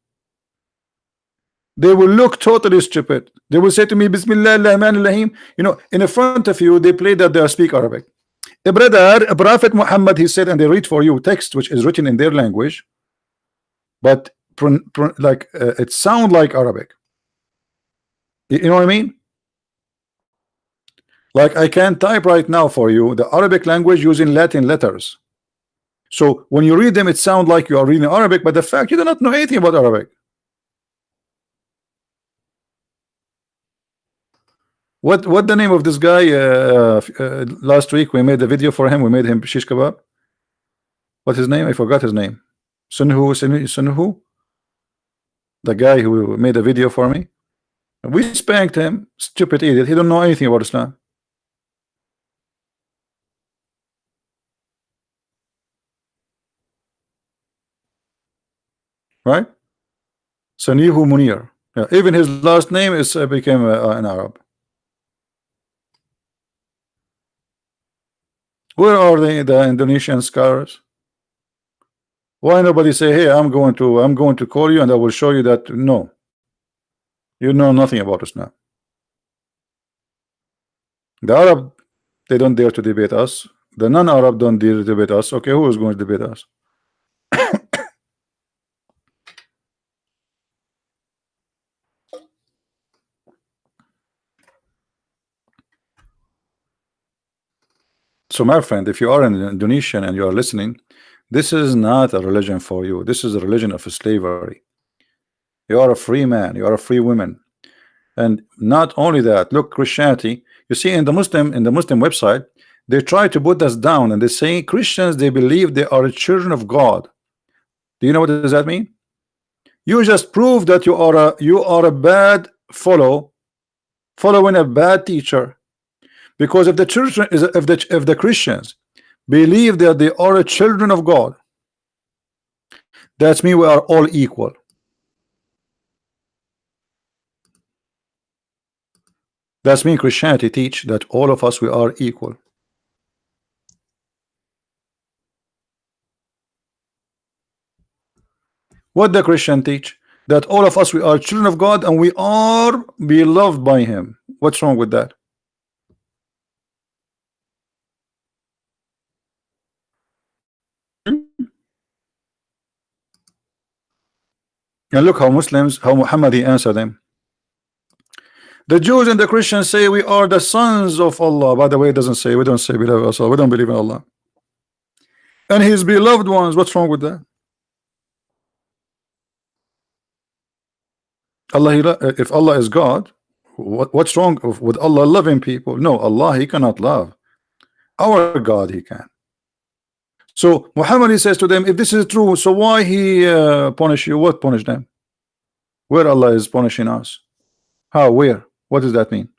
[SPEAKER 1] They will look totally stupid. They will say to me, Bismillah ar-Rahman ar-Rahim. You know, in the front of you, they play that they speak Arabic. A brother, a Prophet Muhammad, he said, and they read for you text which is written in their language, but it sound like Arabic. You know what I mean? Like I can type right now for you the Arabic language using Latin letters. So when you read them, it sounds like you are reading Arabic, but the fact you do not know anything about Arabic. What the name of this guy? Last week we made a video for him. We made him shish kebab. What's his name? I forgot his name. Sunhu. The guy who made a video for me. We spanked him. Stupid idiot. He don't know anything about Islam. Right? Sanihu Munir. Yeah, even his last name is became an Arab. Where are the Indonesian scholars? Why nobody say, hey, I'm going to call you and I will show you that no, you know nothing about us now. The Arab, they don't dare to debate us. The non-Arab don't dare to debate us. Okay, who is going to debate us? So my friend, if you are an Indonesian and you are listening, this is not a religion for you. This is a religion of slavery. You are a free man, you are a free woman. And not only that, look, Christianity, you see in the Muslim website, they try to put us down and they say Christians, they believe they are children of God. Do you know what does that mean? You just prove that you are a bad following a bad teacher. Because if the children is if the Christians believe that they are children of God, that's mean we are all equal. That's mean Christianity teach that all of us we are equal. What the Christian teach? That all of us we are children of God and we are beloved by Him. What's wrong with that? And look how Muhammad he answered them. The Jews and the Christians say we are the sons of Allah. By the way, it doesn't say, we don't say beloved Allah. We don't believe in Allah. And His beloved ones. What's wrong with that? If Allah is God, what's wrong with Allah loving people? No, Allah He cannot love. Our God He can. So Muhammad he says to them, if this is true, so why He punish you? What punish them? Where Allah is punishing us? How? Where? What does that mean?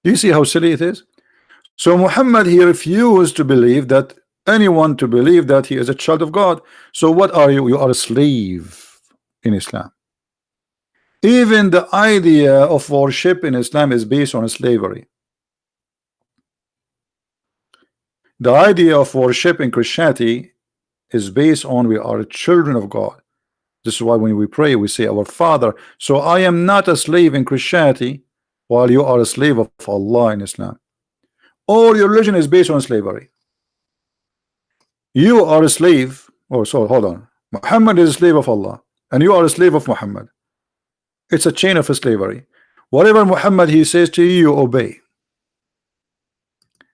[SPEAKER 1] Do you see how silly it is? So Muhammad he refused to believe that anyone to believe that he is a child of God. So what are you? You are a slave in Islam. Even the idea of worship in Islam is based on slavery. The idea of worship in Christianity is based on we are children of God. This is why when we pray we say our Father. So I am not a slave in Christianity while you are a slave of Allah in Islam. All your religion is based on slavery. You are a slave. Oh, so hold on. Muhammad is a slave of Allah and you are a slave of Muhammad. It's a chain of slavery. Whatever Muhammad he says to you, you obey.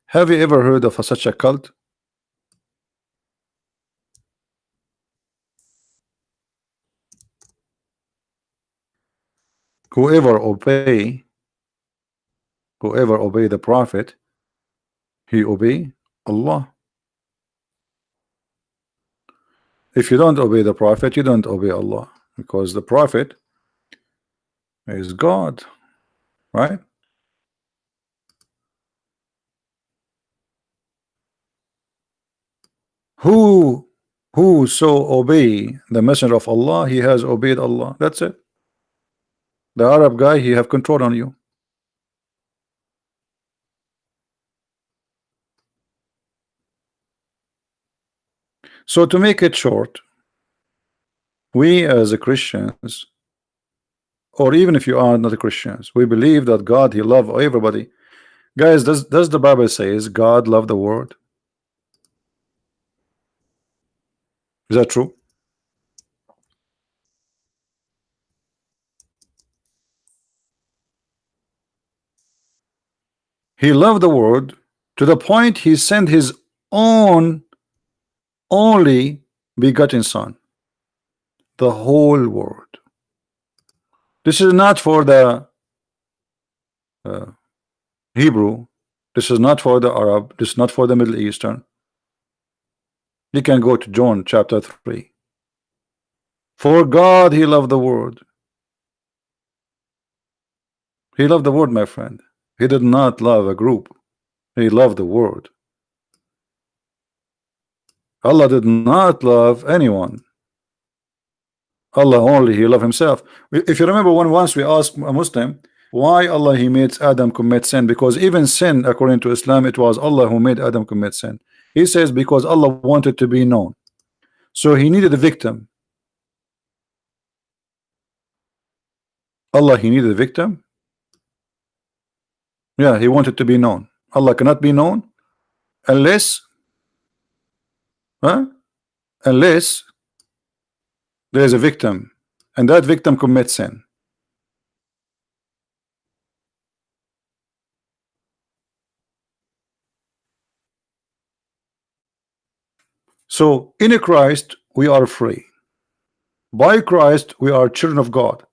[SPEAKER 1] Have you ever heard of such a cult? Whoever obey the Prophet, he obey Allah. If you don't obey the Prophet, you don't obey Allah, because the Prophet is God, right? Who so obey the messenger of Allah, he has obeyed Allah. That's it. The Arab guy, he have control on you. So to make it short, we as a Christians, or even if you are not a Christians, we believe that God he love everybody. Guys, does the Bible says God love the world? Is that true? He loved the world to the point he sent his own only begotten son, the whole world. This is not for the Hebrew, this is not for the Arab, this is not for the Middle Eastern. You can go to John chapter 3. For God he loved the world. He loved the world, my friend. He did not love a group. He loved the world. Allah did not love anyone. Allah only he loved himself. If you remember, once we asked a Muslim, Why Allah he made Adam commit sin? Because even sin, according to Islam, it was Allah who made Adam commit sin. He says because Allah wanted to be known, so he needed a victim. Allah he needed a victim. Yeah, he wanted to be known. Allah cannot be known unless, huh? Unless there is a victim, and that victim commits sin. So in Christ we are free. By Christ we are children of God.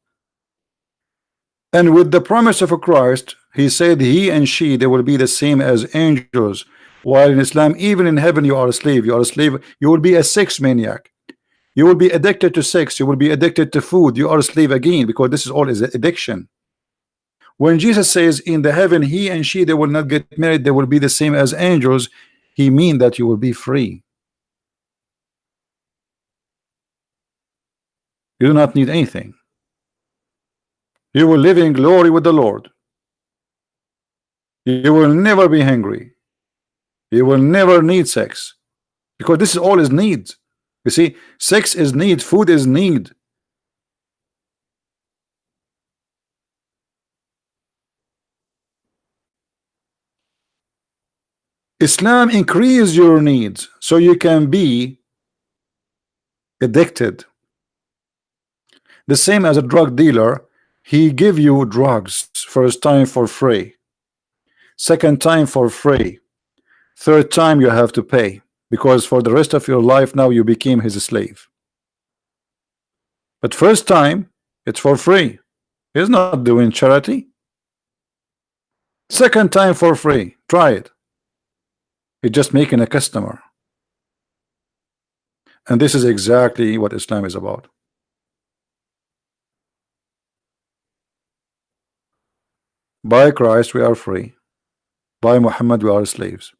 [SPEAKER 1] And with the promise of a Christ, he said he and she, they will be the same as angels. While in Islam, even in heaven, you are a slave. You are a slave. You will be a sex maniac. You will be addicted to sex. You will be addicted to food. You are a slave again, because this is all is addiction. When Jesus says in the heaven, he and she, they will not get married, they will be the same as angels, he mean that you will be free. You do not need anything. You will live in glory with the Lord. You will never be hungry. You will never need sex, because this is all is needs. You see, sex is need, food is need. Islam increase your needs so you can be addicted. The same as a drug dealer, he give you drugs first time for free, second time for free, third time you have to pay, because for the rest of your life now you became his slave. But first time it's for free. He's not doing charity. Second time for free. Try it. He's just making a customer. And this is exactly what Islam is about. By Christ we are free. By Muhammad we are slaves.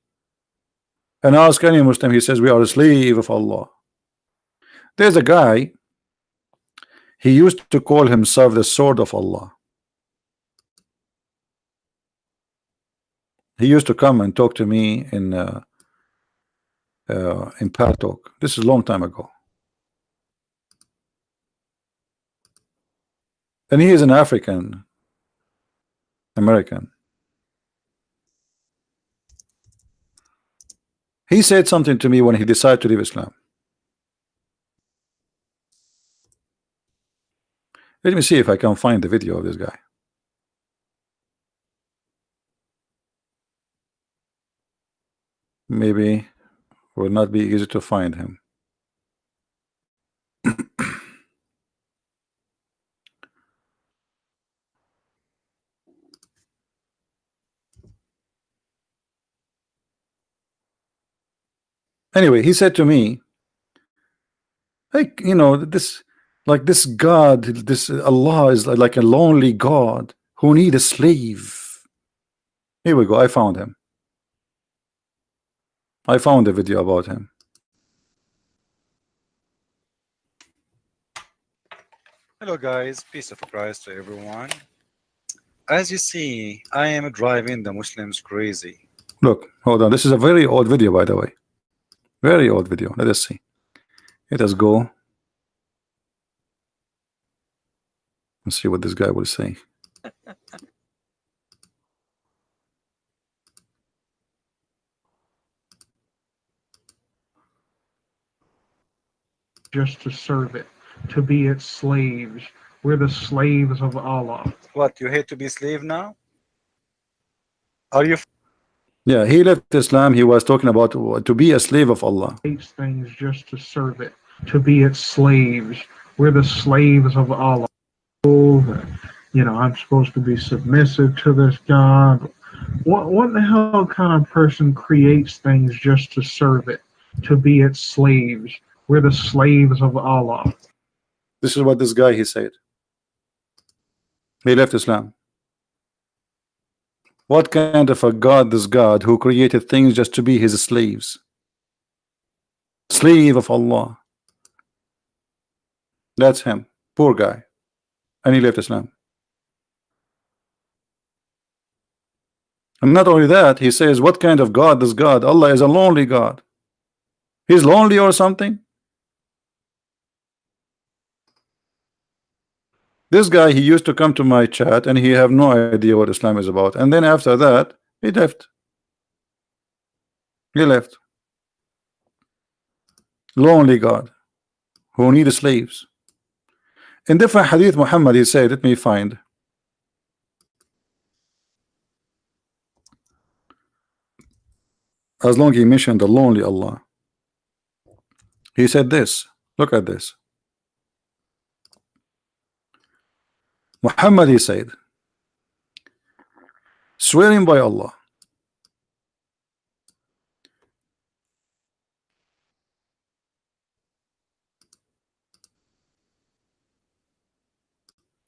[SPEAKER 1] And ask any Muslim, he says we are a slave of Allah. There's a guy, he used to call himself the sword of Allah. He used to come and talk to me in Pal Talk. This is a long time ago. And he is an African American. He said something to me when he decided to leave Islam. Let me see if I can find the video of this guy. Maybe will not be easy to find him. Anyway, he said to me, like, you know, this, like this God, this Allah is like a lonely God who need a slave. Here we go. I found him. I found a video about him.
[SPEAKER 2] Hello guys, peace of Christ to everyone. As you see, I am driving the Muslims crazy.
[SPEAKER 1] Look, hold on. This is a very old video, by the way. Very old video. Let us see. Let us go and see what this guy will say.
[SPEAKER 3] Just to serve it, to be its slaves. We're the slaves of Allah.
[SPEAKER 2] What, you hate to be slave now? Are you
[SPEAKER 1] Yeah, he left Islam. He was talking about to be a slave of Allah.
[SPEAKER 3] Hates things just to serve it, to be its slaves. We're the slaves of Allah. You know, I'm supposed to be submissive to this God. What the hell kind of person creates things just to serve it, to be its slaves? We're the slaves of Allah.
[SPEAKER 1] This is what this guy he said. He left Islam. What kind of a God this God who created things just to be his slaves? Slave of Allah. That's him. Poor guy. And he left Islam. And not only that, he says, what kind of God is God? Allah is a lonely God. He's lonely or something? This guy, he used to come to my chat and he have no idea what Islam is about. And then after that, he left. He left. Lonely God who need slaves. In different hadith, Muhammad, he said, let me find. As long he mentioned the lonely Allah. He said this. Look at this. Muhammad, he said, swearing by Allah,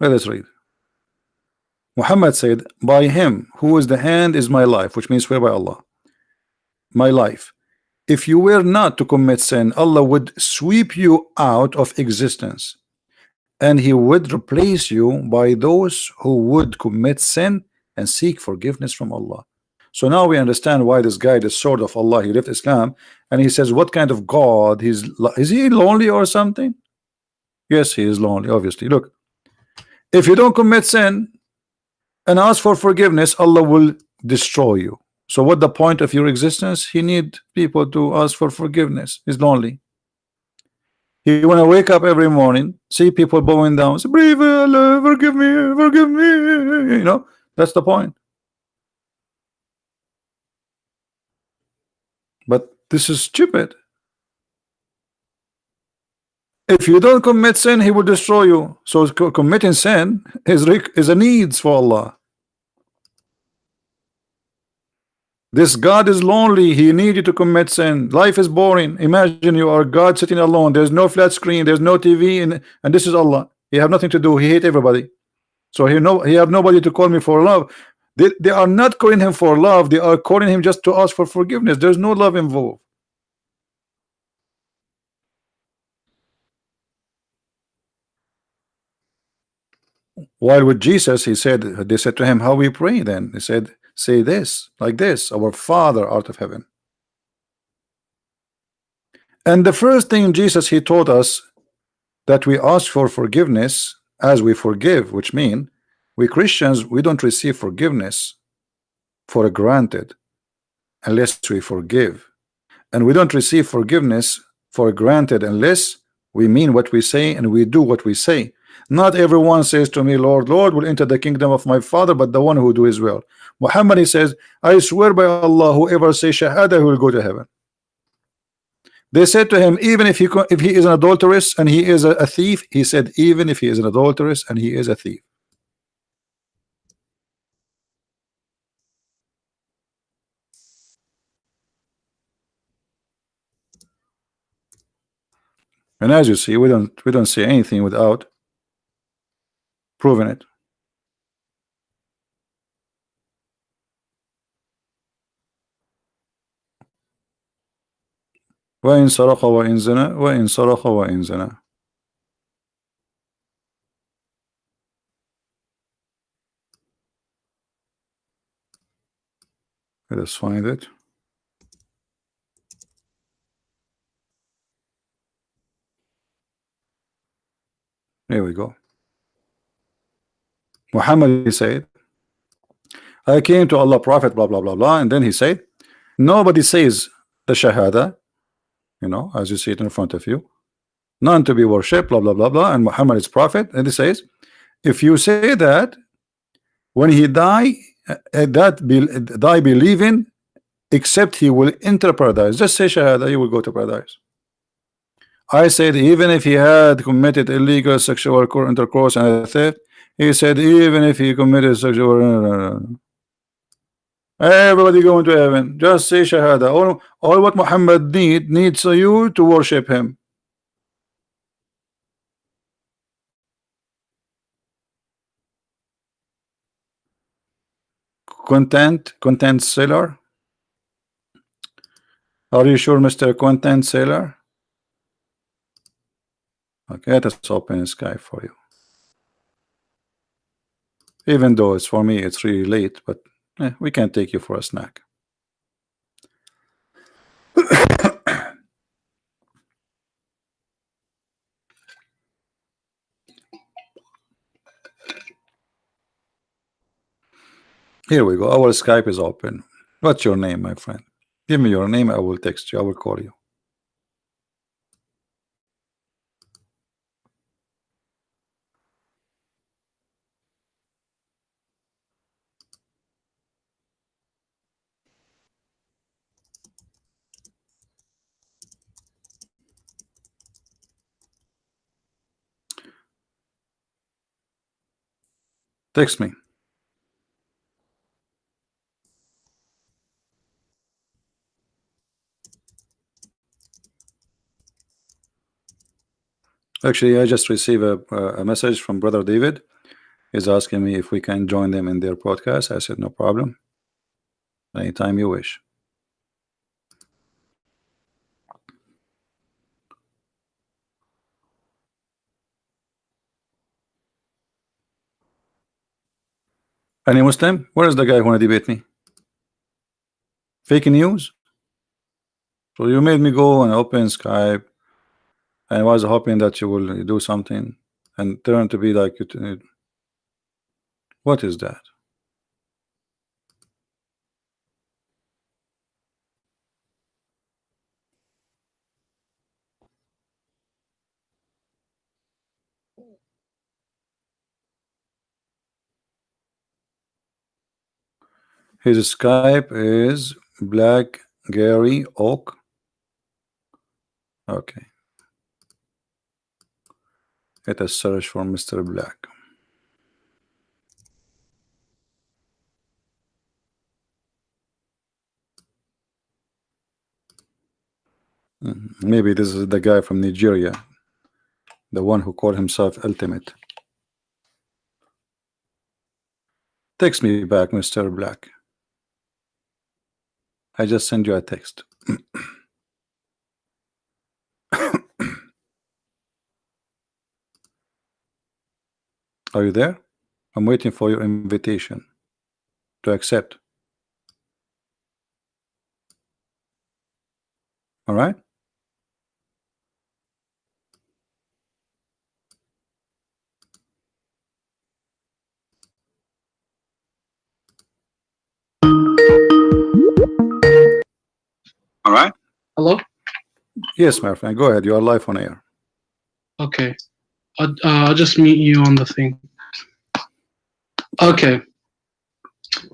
[SPEAKER 1] let us read. Muhammad said, by him who is the hand is my life, which means swear by Allah, my life. If you were not to commit sin, Allah would sweep you out of existence, and he would replace you by those who would commit sin and seek forgiveness from Allah. So now we understand why this guy, the sword of Allah, he left Islam, and he says, what kind of God? Is he lonely or something? Yes, he is lonely, obviously. Look, if you don't commit sin and ask for forgiveness, Allah will destroy you. So what the point of your existence? He need people to ask for forgiveness. He's lonely. He want to wake up every morning, see people bowing down, say, "Brave Allah, forgive me, forgive me." You know, that's the point. But this is stupid. If you don't commit sin, he will destroy you. So committing sin is a needs for Allah. This God is lonely. He needs you to commit sin. Life is boring. Imagine you are God sitting alone. There's no flat screen. There's no TV, and this is Allah. He have nothing to do. He hate everybody. So he have nobody to call me for love. They are not calling him for love. They are calling him just to ask for forgiveness. There's no love involved. While with Jesus, he said, they said to him, how we pray then? He said, say this, like this, our Father art of heaven. And the first thing Jesus, he taught us that we ask for forgiveness as we forgive, which mean we Christians, we don't receive forgiveness for granted unless we forgive. And we don't receive forgiveness for granted unless we mean what we say and we do what we say. Not everyone says to me, Lord, Lord, will enter the kingdom of my Father, but the one who do his will. Muhammad, he says, I swear by Allah, whoever says shahada, he will go to heaven. They said to him, even if he is an adulteress and he is a thief, he said, even if he is an adulteress and he is a thief. And as you see, we don't say anything without proving it. وإن سرق وإن زنى وإن سرق وإن زنى. Let us find it. Here we go. Muhammad, he said, I came to Allah Prophet, blah blah blah blah, and then he said, nobody says the shahada, you know, as you see it in front of you, none to be worshipped, blah blah blah blah, and Muhammad is prophet, and he says, if you say that, when he die believing, except he will enter paradise. Just say shahada, you will go to paradise. I said, even if he had committed illegal sexual intercourse and a theft, he said, even if he committed sexual, everybody going to heaven. Just say shahada. All what Muhammad needs you to worship him. Content seller. Are you sure, Mr. Content seller? Okay, let us open Skype for you. Even though it's for me, it's really late, but We can't take you for a snack. Here we go. Our Skype is open. What's your name, my friend? Give me your name. I will text you. I will call you. Text me. Actually, I just received a message from Brother David. He's asking me if we can join them in their podcast. I said, no problem. Anytime you wish. Any Muslim? Where is the guy who wanna debate me? Fake news? So you made me go and open Skype, and I was hoping that you will do something and turn to be like you. What is that? His Skype is Black Gary Oak. Okay. Let us search for Mr. Black. Maybe this is the guy from Nigeria, the one who called himself Ultimate. Text me back, Mr. Black. I just send you a text. Are you there? I'm waiting for your invitation to accept. All right?
[SPEAKER 4] All right.
[SPEAKER 5] Hello?
[SPEAKER 1] Yes, my friend. Go ahead. You are live on air.
[SPEAKER 5] Okay. I'll just meet you on the thing. Okay.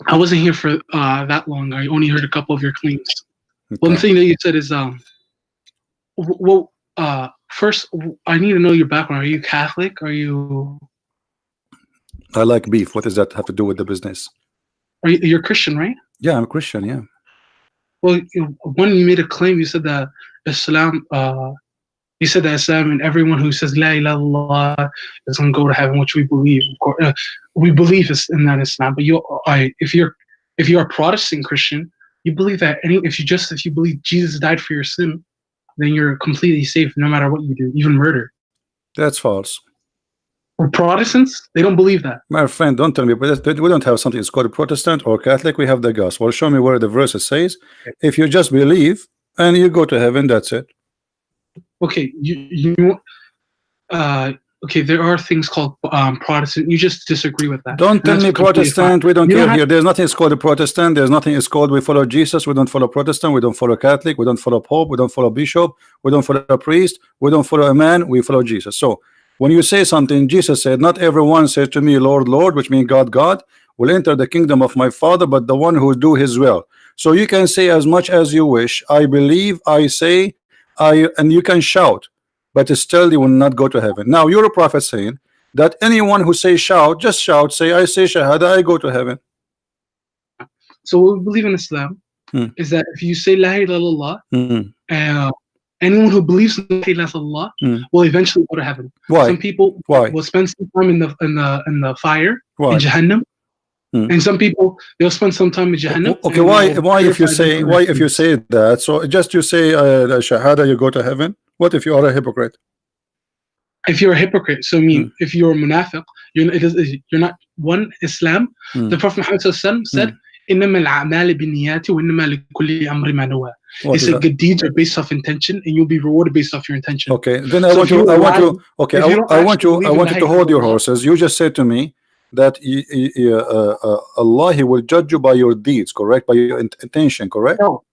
[SPEAKER 5] I wasn't here for that long. I only heard a couple of your claims.
[SPEAKER 1] Okay.
[SPEAKER 5] One thing that you said is well, first I need to know your background. Are you Catholic? Are you
[SPEAKER 1] I like beef. What does that have to do with the business?
[SPEAKER 5] you're Christian, right?
[SPEAKER 1] Yeah, I'm a Christian. Yeah.
[SPEAKER 5] Well, when you made a claim, you said that Islam and everyone who says La ilaha illallah is going to go to heaven, which we believe. We believe in that Islam. But if you're a Protestant Christian, you believe that if you believe Jesus died for your sin, then you're completely safe no matter what you do, even murder.
[SPEAKER 1] That's false.
[SPEAKER 5] For Protestants, they don't believe that.
[SPEAKER 1] My friend, don't tell me, but we don't have something that's called Protestant or Catholic. We have the gospel. Show me where the verse says, if you just believe and you go to heaven, that's it.
[SPEAKER 5] Okay, okay, there are things called Protestant. You just disagree with that.
[SPEAKER 1] Don't tell me Protestant. We don't care here. There's nothing is called a Protestant. There's nothing is called we follow Jesus. We don't follow Protestant. We don't follow Catholic. We don't follow Pope. We don't follow Bishop. We don't follow a priest. We don't follow a man. We follow Jesus. So when you say something, Jesus said, not everyone says to me, Lord, Lord, which means God, God, will enter the kingdom of my Father, but the one who do his will. So you can say as much as you wish. I believe, I say, and you can shout, but still you will not go to heaven. Now you're a prophet saying that anyone who says shout, just shout, say I say shahada, I go to heaven.
[SPEAKER 5] So what we believe in Islam is that if you say La ilaha illallah, anyone who believes in La ilaha illallah will eventually go to heaven.
[SPEAKER 1] Why?
[SPEAKER 5] Some people will spend some time in the fire in Jahannam. And some people they'll spend some time in Jahannam.
[SPEAKER 1] Okay, why if you say that? So just you say shahada, you go to heaven. What if you are a hypocrite?
[SPEAKER 5] If you're a hypocrite, so I mean, if you're a munafiq, you're not one Islam. The Prophet Muhammad said, إنما الأعمال بالنيات وإنما لكل أمر ما نوى.
[SPEAKER 1] What
[SPEAKER 5] It
[SPEAKER 1] is
[SPEAKER 5] said
[SPEAKER 1] that?
[SPEAKER 5] good deeds are based off intention, and you'll be rewarded based off your intention.
[SPEAKER 1] Okay, then I
[SPEAKER 5] So
[SPEAKER 1] want
[SPEAKER 5] if
[SPEAKER 1] you.
[SPEAKER 5] you
[SPEAKER 1] I want
[SPEAKER 5] lie-
[SPEAKER 1] you. Okay,
[SPEAKER 5] if you don't
[SPEAKER 1] I want
[SPEAKER 5] actually
[SPEAKER 1] you. I
[SPEAKER 5] believe in
[SPEAKER 1] want
[SPEAKER 5] la
[SPEAKER 1] you to hold your
[SPEAKER 5] ilaha illallah-
[SPEAKER 1] horses. You just said to me that Allah, He will judge you by your deeds, correct? By your intention, correct?
[SPEAKER 5] No,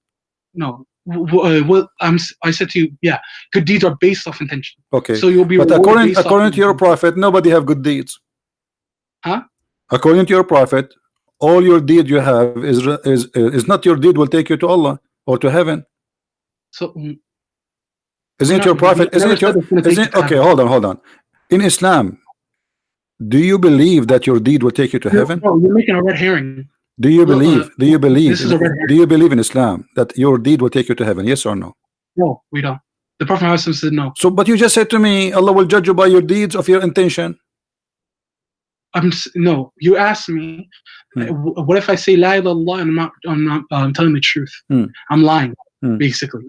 [SPEAKER 5] no. Well, I said to you, yeah, good deeds are based off intention.
[SPEAKER 1] Okay,
[SPEAKER 5] So you'll be
[SPEAKER 1] but
[SPEAKER 5] rewarded based
[SPEAKER 1] according
[SPEAKER 5] off
[SPEAKER 1] to your prophet, nobody have good deeds.
[SPEAKER 5] Huh?
[SPEAKER 1] According to your prophet, all your deed you have is not your deed will take you to Allah or to heaven.
[SPEAKER 5] So
[SPEAKER 1] Isn't your prophet? Isn't it your? Isn't okay? Hold on. In Islam, do you believe that your deed will take you to heaven?
[SPEAKER 5] No, you're making a red herring.
[SPEAKER 1] Do you believe? Do you believe?
[SPEAKER 5] This is a red herring.
[SPEAKER 1] Do you believe in Islam that your deed will take you to heaven? Yes or no?
[SPEAKER 5] No, we don't. The Prophet Muhammad said no.
[SPEAKER 1] So, but you just said to me, Allah will judge you by your deeds of your intention.
[SPEAKER 5] No. You asked me, what if I say la ilaha illallah and I'm telling the truth? I'm lying, basically.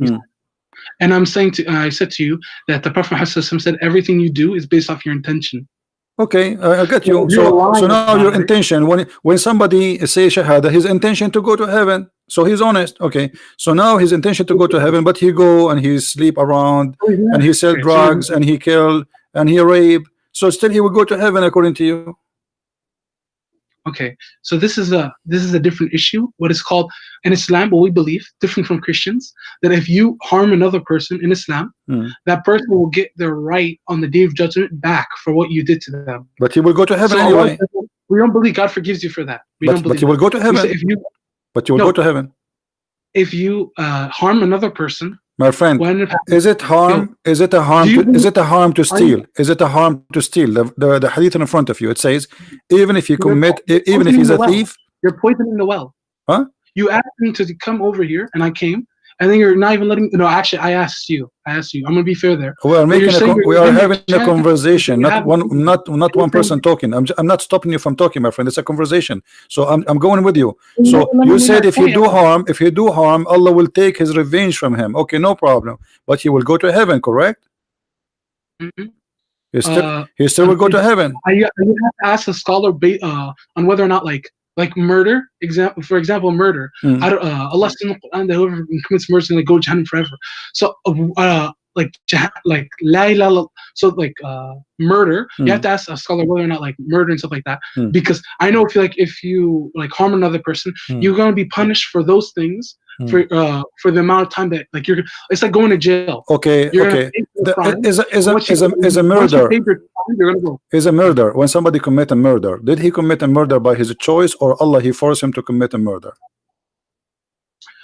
[SPEAKER 5] And I'm saying I said to you that the Prophet Muhammad said everything you do is based off your intention.
[SPEAKER 1] Okay, I get you. So now your intention, when somebody says shahada, his intention to go to heaven, so he's honest. Okay, so now his intention to go to heaven, but he go and he sleep around and he sell drugs and he kill and he rape, so still he will go to heaven according to you.
[SPEAKER 5] Okay, so this is a different issue. What is called in Islam, what we believe, different from Christians, that if you harm another person in Islam, that person will get their right on the day of judgment back for what you did to them.
[SPEAKER 1] But he will go to heaven anyway.
[SPEAKER 5] We don't believe God forgives you for that.
[SPEAKER 1] But he will go to heaven. But you will go to heaven.
[SPEAKER 5] If you harm another person,
[SPEAKER 1] my friend, is it harm? Is it a harm? Is it a harm to steal? Is it a harm to steal? The hadith in front of you, it says, even if you commit, even if he's a thief,
[SPEAKER 5] you're poisoning the well.
[SPEAKER 1] Huh?
[SPEAKER 5] You asked me to come over here, and I came, and then you're not even letting. No, actually, I asked you. I'm gonna be fair there.
[SPEAKER 1] We are we are having a conversation, not one person talking. I'm not stopping you from talking, my friend. It's a conversation. So I'm going with you. So you said if you do harm, Allah will take His revenge from him. Okay, no problem. But he will go to heaven, correct? He still will go to heaven.
[SPEAKER 5] You have to ask a scholar on whether or not like murder, for example, murder. Allah says in the Quran that whoever commits murder is going to go to Jahannam forever. So, like la ilaha, so murder, you have to ask a scholar whether or not like murder and stuff like that, because I know if you harm another person, you're going to be punished for those things for the amount of time that it's like going to jail.
[SPEAKER 1] Okay, is a murder. Is a murder. When somebody commit a murder, did he commit a murder by his choice, or Allah he forced him to commit a murder?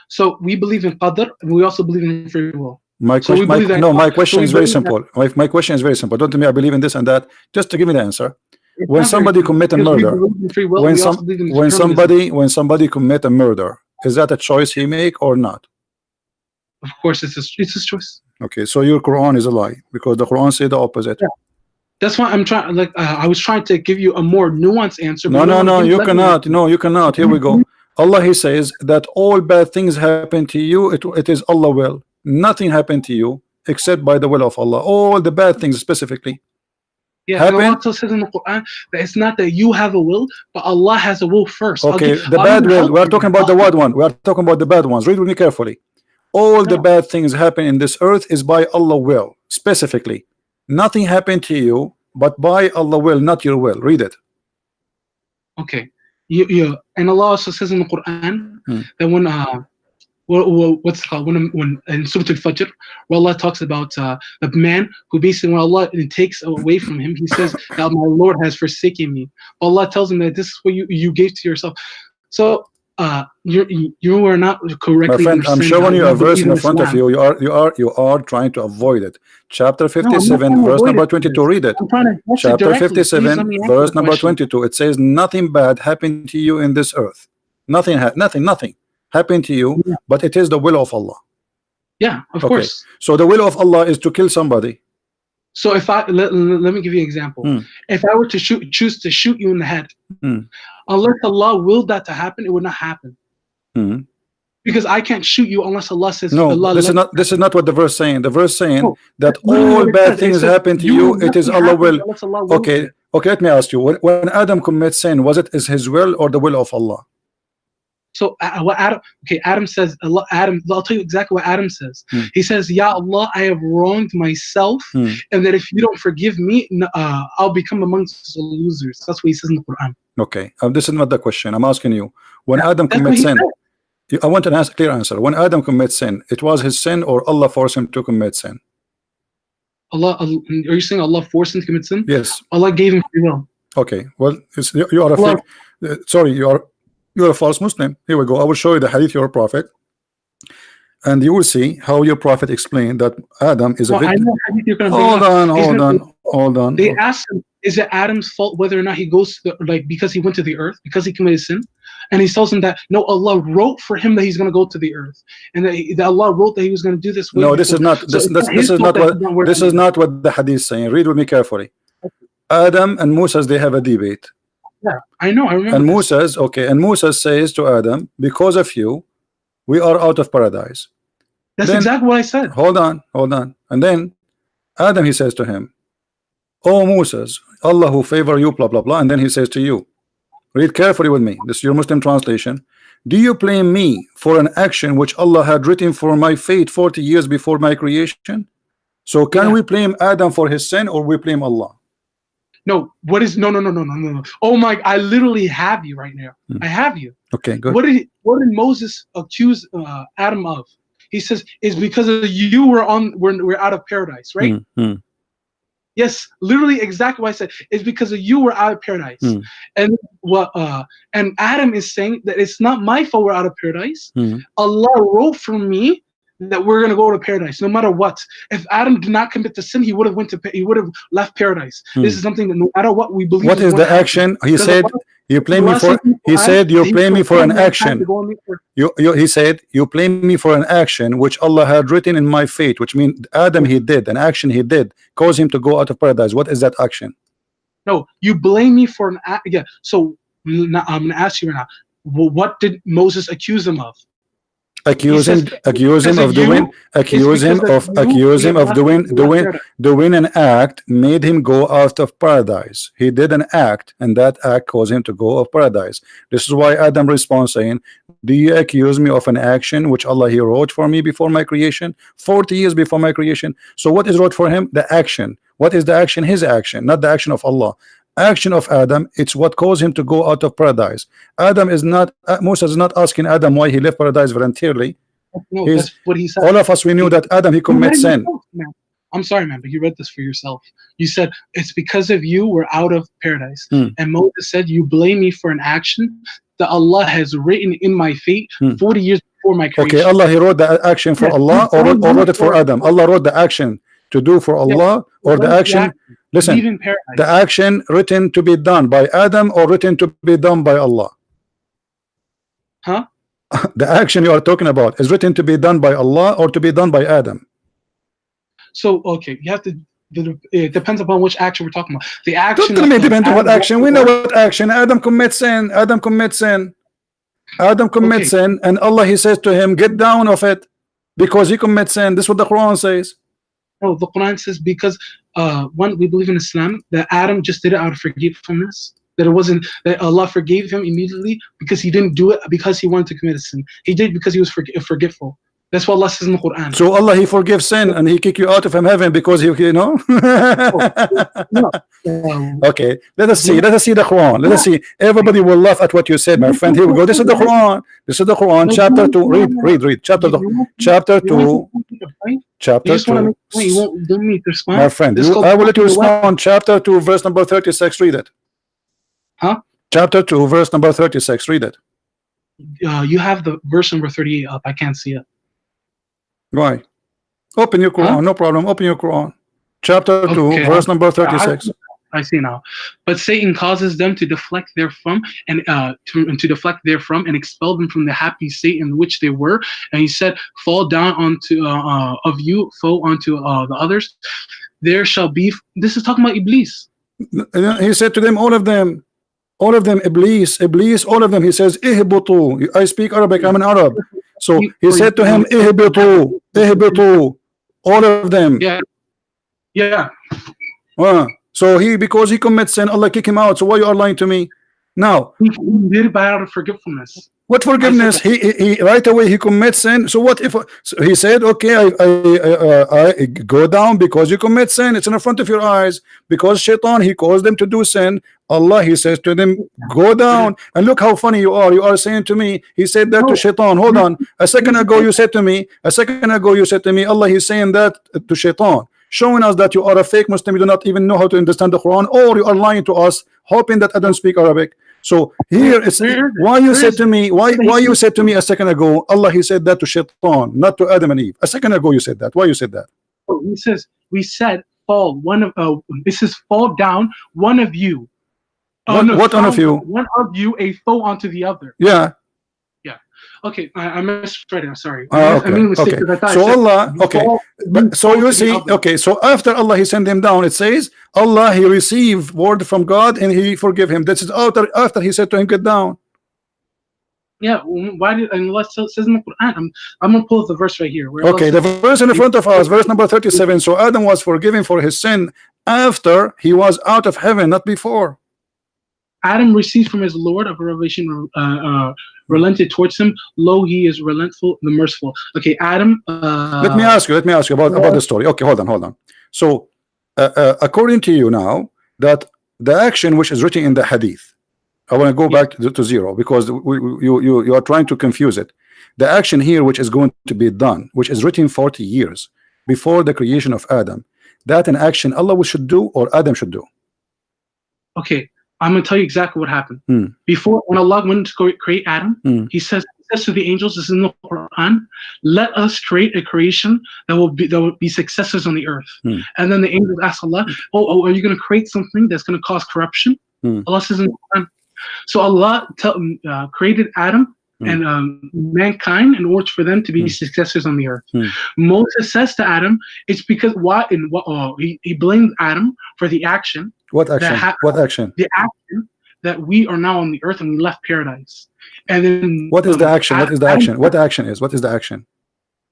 [SPEAKER 5] So we believe in qadr, and we also believe in free will.
[SPEAKER 1] My question is very simple. My question is very simple. Don't tell me I believe in this and that. Just to give me the answer. When somebody commit a murder, when somebody commit a murder, is that a choice he make or not?
[SPEAKER 5] Of course, it's his choice.
[SPEAKER 1] Okay, so your Quran is a lie because the Quran say the opposite.
[SPEAKER 5] Yeah. That's why I'm trying. I was trying to give you a more nuanced answer.
[SPEAKER 1] No, you cannot. No, you cannot. Here we go. Allah he says that all bad things happen to you. It is Allah will. Nothing happened to you except by the will of Allah. All the bad things specifically.
[SPEAKER 5] Yeah, and Allah also says in the Quran that it's not that you have a will, but Allah has a will first.
[SPEAKER 1] Okay, the bad will. We are talking about the bad one. We are talking about the bad ones. Read with me carefully. All the bad things happen in this earth is by Allah will, specifically. Nothing happened to you but by Allah will, not your will. Read it.
[SPEAKER 5] Okay. And Allah also says in the Quran that when what's it called, when in Surah Al-Fajr, where Allah talks about the man who basically when Allah takes away from him, he says that my Lord has forsaken me. Allah tells him that this is what you gave to yourself. So you are not correctly.
[SPEAKER 1] My friend, I'm showing you a verse in front of you. You are trying to avoid it. Chapter 57, verse number 22. Read it. Chapter 57, verse number 22. It says, "Nothing bad happened to you in this earth. Nothing happened to you, but it is the will of Allah."
[SPEAKER 5] Yeah, of course.
[SPEAKER 1] So the will of Allah is to kill somebody.
[SPEAKER 5] So if I let me give you an example. If I were to choose to shoot you in the head, unless Allah willed that to happen, it would not happen. Because I can't shoot you unless Allah says.
[SPEAKER 1] No,
[SPEAKER 5] Allah
[SPEAKER 1] this is not what the verse saying. The verse saying that all bad things happen to you. It is Allah will. Okay. Let me ask you. When Adam commits sin, was it his will or the will of Allah?
[SPEAKER 5] So what Adam? Okay, Adam says. Adam. I'll tell you exactly what Adam says.
[SPEAKER 1] Hmm.
[SPEAKER 5] He says, "Ya Allah, I have wronged myself,
[SPEAKER 1] Hmm.
[SPEAKER 5] and that if you don't forgive me, I'll become amongst the losers." That's what he says in the Quran.
[SPEAKER 1] Okay, this is not the question. I'm asking you. When
[SPEAKER 5] Yeah,
[SPEAKER 1] Adam
[SPEAKER 5] that's what
[SPEAKER 1] commits
[SPEAKER 5] he
[SPEAKER 1] sin,
[SPEAKER 5] said.
[SPEAKER 1] I want a clear answer. When Adam commits sin, it was his sin or Allah forced him to commit sin?
[SPEAKER 5] Are you saying Allah forced him to commit sin?
[SPEAKER 1] Yes.
[SPEAKER 5] Allah gave him free will.
[SPEAKER 1] Okay. Well, you are a
[SPEAKER 5] Allah,
[SPEAKER 1] fake. Sorry, you're a false Muslim. Here we go. I will show you the hadith of your prophet, and you will see how your prophet explained that Adam is a
[SPEAKER 5] no, I
[SPEAKER 1] victim.
[SPEAKER 5] know hadith you're gonna bring
[SPEAKER 1] Hold
[SPEAKER 5] up.
[SPEAKER 1] on,
[SPEAKER 5] He's
[SPEAKER 1] hold
[SPEAKER 5] gonna-
[SPEAKER 1] on, hold on.
[SPEAKER 5] They asked him, is it Adam's fault whether or not he goes to because he went to the earth, because he committed sin? And he tells him that no, Allah wrote for him that he's going to go to the earth, and that Allah wrote that he was going to do this.
[SPEAKER 1] No, this is not. This is not what. This is not what the hadith is saying. Read with me carefully. Adam and Moses, they have a debate.
[SPEAKER 5] Yeah, I know. I remember.
[SPEAKER 1] And
[SPEAKER 5] this.
[SPEAKER 1] Moses, okay, and Moses says to Adam, because of you, we are out of paradise.
[SPEAKER 5] That's
[SPEAKER 1] Then-
[SPEAKER 5] exactly what I said.
[SPEAKER 1] Hold on, hold on. And then Adam, he says to him, oh Moses, Allah who favor you, blah blah blah. And then he says to you, read carefully with me. This is your Muslim translation. Do you blame me for an action which Allah had written for my fate 40 years before my creation? So can
[SPEAKER 5] Yeah.
[SPEAKER 1] we blame Adam for his sin, or we blame Allah?
[SPEAKER 5] No, what is no. Oh my! I literally have you right now. I have you.
[SPEAKER 1] Okay, good.
[SPEAKER 5] What did Moses accuse Adam of? He says it's because of you we're out of paradise, right?
[SPEAKER 1] Mm.
[SPEAKER 5] Yes, literally exactly what I said. It's because of you we're out of paradise. And what and Adam is saying that it's not my fault we're out of paradise. Allah wrote for me that we're gonna go to paradise no matter what. If Adam did not commit the sin, he would have left paradise. This is something that no matter what we believe.
[SPEAKER 1] What is the action? He said you blame me for. He said you blame me for an action. He said you blame me for an action which Allah had written in my fate, which means Adam he did an action he did caused him to go out of paradise. What is that action?
[SPEAKER 5] No, you blame me for an act. Yeah. So now, I'm gonna ask you right now. What did Moses accuse him of?
[SPEAKER 1] Accuse him of doing an act made him go out of paradise. He did an act, and that act caused him to go out of paradise. This is why Adam responds saying, do you accuse me of an action which Allah he wrote for me before my creation, 40 years before my creation? So what is wrote for him? The action. What is the action? His action, not the action of Allah. Action of Adam, it's what caused him to go out of paradise. Adam is not, Moses is not asking Adam why he left paradise voluntarily.
[SPEAKER 5] No, that's what he said.
[SPEAKER 1] All of us, we knew that Adam, he commits sin.
[SPEAKER 5] I'm sorry, man, but you read this for yourself. You said, it's because of you we're out of paradise. And Moses said, you blame me for an action that Allah has written in my fate 40 years before my creation.
[SPEAKER 1] Okay, Allah, he wrote the action for Allah or wrote it for Adam? Allah wrote the action to do for Allah or the action, listen, the action written to be done by Adam or written to be done by Allah?
[SPEAKER 5] Huh?
[SPEAKER 1] The action you are talking about is written to be done by Allah or to be done by Adam?
[SPEAKER 5] So, okay, you have to, it depends upon which action we're talking about. The action.
[SPEAKER 1] Don't depend on what action. We know what action. Adam commits sin. Adam commits sin. Adam commits sin, and Allah he says to him, get down of it because he commits sin. This is what the Quran says.
[SPEAKER 5] No, the Quran says because one, we believe in Islam that Adam just did it out of forgetfulness. That it wasn't that Allah forgave him immediately because he didn't do it because he wanted to commit a sin. He did because he was forgetful. That's what Allah says in the Quran.
[SPEAKER 1] So Allah he forgives sin and he kick you out of heaven because you know. Okay, let us see the Quran. Let us see. Everybody will laugh at what you said, my friend. Here we go. This is the Quran. This is the Quran, chapter 2. Read chapter 2. Chapter 2. Chapter 2.
[SPEAKER 5] You won't let me respond.
[SPEAKER 1] My friend, I will let you respond. Chapter 2, verse number 36. Read it.
[SPEAKER 5] Huh?
[SPEAKER 1] Chapter 2, verse number 36. Read it.
[SPEAKER 5] You have the verse number 38 up. I can't see it.
[SPEAKER 1] Why? Open your Quran, no problem. Open your Quran. Chapter 2, verse number 36.
[SPEAKER 5] I see now. But Satan causes them to deflect therefrom and to deflect therefrom and expel them from the happy state in which they were. And he said, fall down onto of you, fall onto the others. There shall be. This is talking about Iblis.
[SPEAKER 1] He said to them, all of them, Iblis, all of them. He says, ihbitu. I speak Arabic. I'm an Arab. So he said to him, ihbitu, all of them.
[SPEAKER 5] Yeah.
[SPEAKER 1] So because he commits sin, Allah kick him out. So why you are lying to me? Now,
[SPEAKER 5] He did it by out of forgetfulness.
[SPEAKER 1] what forgiveness? He right away he commits sin. So what if so he said, okay, I go down because you commit sin. It's in front of your eyes because shaitan he caused them to do sin. Allah he says to them, go down. And look how funny you are. You are saying to me, he said that to shaitan. Hold on. A second ago you said to me, Allah he's saying that to shaitan, showing us that you are a fake Muslim. You do not even know how to understand the Quran, or you are lying to us, hoping that I don't speak Arabic. So here it's why you said to me, why you said to me a second ago, Allah he said that to shaitan, not to Adam and Eve. A second ago you said that. Why you said that?
[SPEAKER 5] He says, we said fall, one of this is fall down, one of you.
[SPEAKER 1] What one of you?
[SPEAKER 5] One of you a foe onto the other.
[SPEAKER 1] Yeah.
[SPEAKER 5] Okay, I misread it. I'm sorry.
[SPEAKER 1] Okay.
[SPEAKER 5] I made a mistake.
[SPEAKER 1] Okay. So Allah, okay. So you see, okay. So after Allah he sent him down, it says Allah he received word from God and he forgive him. This is after he said to him, get down.
[SPEAKER 5] Yeah. Why did and Allah says in the Quran? I'm gonna pull up the verse right here.
[SPEAKER 1] Okay, the verse in front of us, verse number 37. So Adam was forgiven for his sin after he was out of heaven, not before.
[SPEAKER 5] Adam received from his Lord of a revelation, relented towards him. Lo, he is relentful, the merciful. Okay, Adam.
[SPEAKER 1] Let me ask you about the story. Okay, hold on. So, according to you now, that the action which is written in the Hadith, I want to go back to zero because you are trying to confuse it. The action here, which is going to be done, which is written 40 years before the creation of Adam, that an action Allah should do or Adam should do.
[SPEAKER 5] Okay. I'm going to tell you exactly what happened. Before, when Allah went to create Adam, he says to the angels, this is in the Quran, let us create a creation that will be successors on the earth. And then the angels ask Allah, are you going to create something that's going to cause corruption? Allah says in the Quran. So Allah created Adam and mankind in order for them to be successors on the earth. Moses says to Adam, it's because he blamed Adam for the action.
[SPEAKER 1] What action? What action?
[SPEAKER 5] The action that we are now on the earth and we left paradise. And then
[SPEAKER 1] what is the action? What is the action? What action is? What is the action?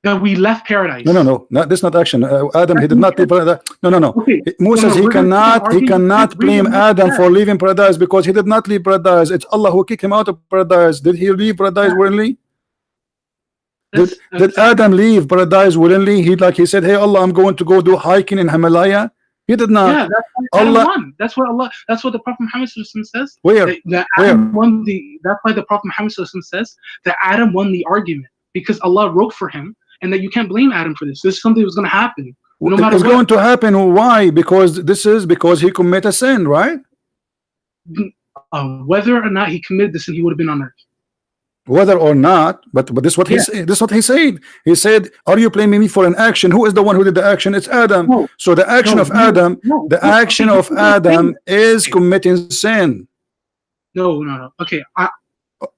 [SPEAKER 5] That we left paradise.
[SPEAKER 1] No. This is not action. Adam, he did not leave paradise. No.
[SPEAKER 5] Okay.
[SPEAKER 1] Moses, he cannot blame Adam for leaving paradise because he did not leave paradise. It's Allah who kicked him out of paradise. Did he leave paradise willingly? Did Adam leave paradise willingly? He said, hey Allah, I'm going to go do hiking in Himalaya. He did not.
[SPEAKER 5] Yeah, Allah won. That's what the Prophet Muhammad says.
[SPEAKER 1] Where?
[SPEAKER 5] That Adam won that's why the Prophet Muhammad says that Adam won the argument because Allah wrote for him, and that you can't blame Adam for this. This is something that was going to happen. No matter
[SPEAKER 1] it's
[SPEAKER 5] what.
[SPEAKER 1] Going to happen. Why? Because he committed a sin, right?
[SPEAKER 5] Whether or not he committed the sin, he would have been on earth.
[SPEAKER 1] Whether or not, but this is what he said. This is what he said. He said, "Are you blaming me for an action? Who is the one who did the action? It's Adam.
[SPEAKER 5] No,
[SPEAKER 1] so the action of Adam, Adam is committing sin."
[SPEAKER 5] No. Okay.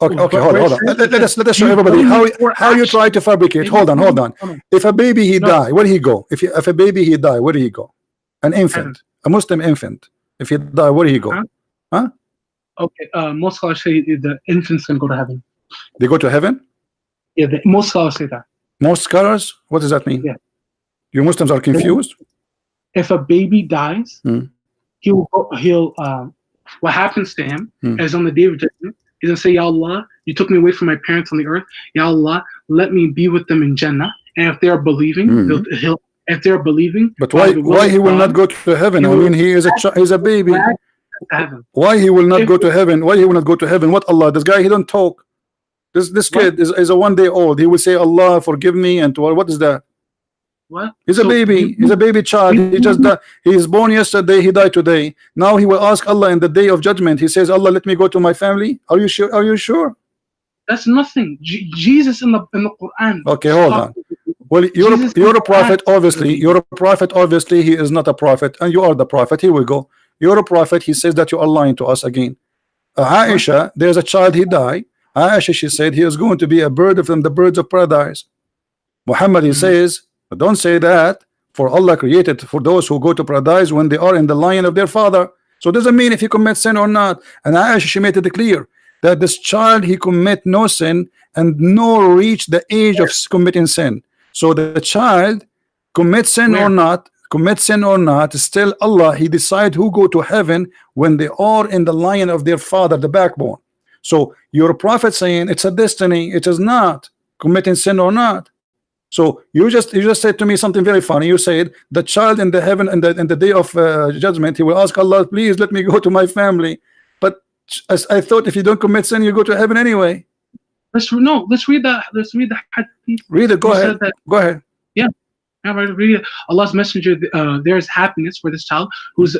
[SPEAKER 1] Okay, hold on. Let us show everybody how you try to fabricate. Hold on. If a baby he die, where did he go? If a baby he die, where did he go? An infant, a Muslim infant. If he die, where did he go? Huh?
[SPEAKER 5] Okay. Most scholars say the infant's gonna go to heaven.
[SPEAKER 1] They go to heaven?
[SPEAKER 5] Yeah, most scholars say that.
[SPEAKER 1] Most scholars? What does that mean?
[SPEAKER 5] Yeah.
[SPEAKER 1] You Muslims are confused?
[SPEAKER 5] If a baby dies, he'll what happens to him is on the day of judgment, he's gonna say, Ya Allah, you took me away from my parents on the earth. Ya Allah, let me be with them in Jannah. And if they're believing, if they're believing.
[SPEAKER 1] But why he will not go to heaven? I mean, he's a baby. Why he will not go to heaven? Why he will not go to heaven? What Allah? This guy, he don't talk. This kid is a 1 day old. He will say, Allah forgive me, and what is that?
[SPEAKER 5] What?
[SPEAKER 1] He's a baby. He's a baby child. He just died. He is born yesterday. He died today. Now he will ask Allah in the day of judgment. He says, Allah, let me go to my family. Are you sure? Are you sure?
[SPEAKER 5] That's nothing. Jesus in the Quran.
[SPEAKER 1] Okay, hold on. Well, you're a prophet. Obviously, you're a prophet. Obviously, he is not a prophet, and you are the prophet. Here we go. You're a prophet. He says that you are lying to us again. Aisha, there's a child. He died. Aisha, she said he is going to be a bird from the birds of paradise. Muhammad, he says, don't say that, for Allah created for those who go to paradise when they are in the line of their father. So it doesn't mean if he commits sin or not. And Aisha, she made it clear that this child, he commit no sin and nor reach the age of committing sin. So the child commits sin or not, commit sin or not, still Allah, He decide who go to heaven when they are in the line of their father, the backbone. So your prophet saying it's a destiny, it is not committing sin or not. So you just said to me something very funny. You said the child in the heaven and in the day of judgment, he will ask Allah, please let me go to my family. But as I thought, if you don't commit sin, you go to heaven anyway.
[SPEAKER 5] Let's read that. Let's read the hadith.
[SPEAKER 1] Read it. Go
[SPEAKER 5] You
[SPEAKER 1] ahead.
[SPEAKER 5] said that-
[SPEAKER 1] Go ahead.
[SPEAKER 5] Yeah, right, read it. Allah's messenger, there is happiness for this child who's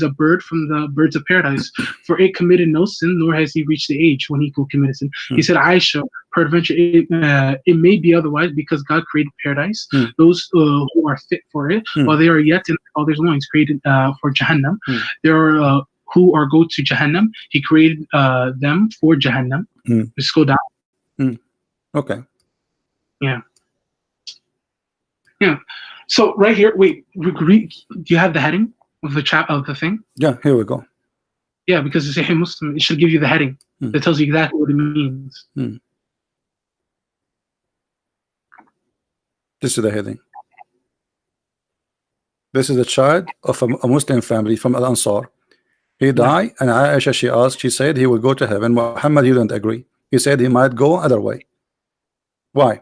[SPEAKER 5] a bird from the birds of paradise, for it committed no sin, nor has he reached the age when he will commit sin. He said, Aisha, peradventure it may be otherwise, because God created paradise, those who are fit for it, while they are yet in their father's loins, created for Jahannam. There are who are go to Jahannam. He created them for Jahannam. Let's go down.
[SPEAKER 1] Okay.
[SPEAKER 5] Yeah. Yeah. So right here, wait. Do you have the heading of the chat of the thing?
[SPEAKER 1] Yeah. Here we go.
[SPEAKER 5] Yeah, because it's a Muslim. It should give you the heading that tells you exactly what it means.
[SPEAKER 1] This is the heading. This is a child of a Muslim family from Al Ansar. He died, and Aisha, she said he will go to heaven. Muhammad, he didn't agree. He said he might go other way. Why?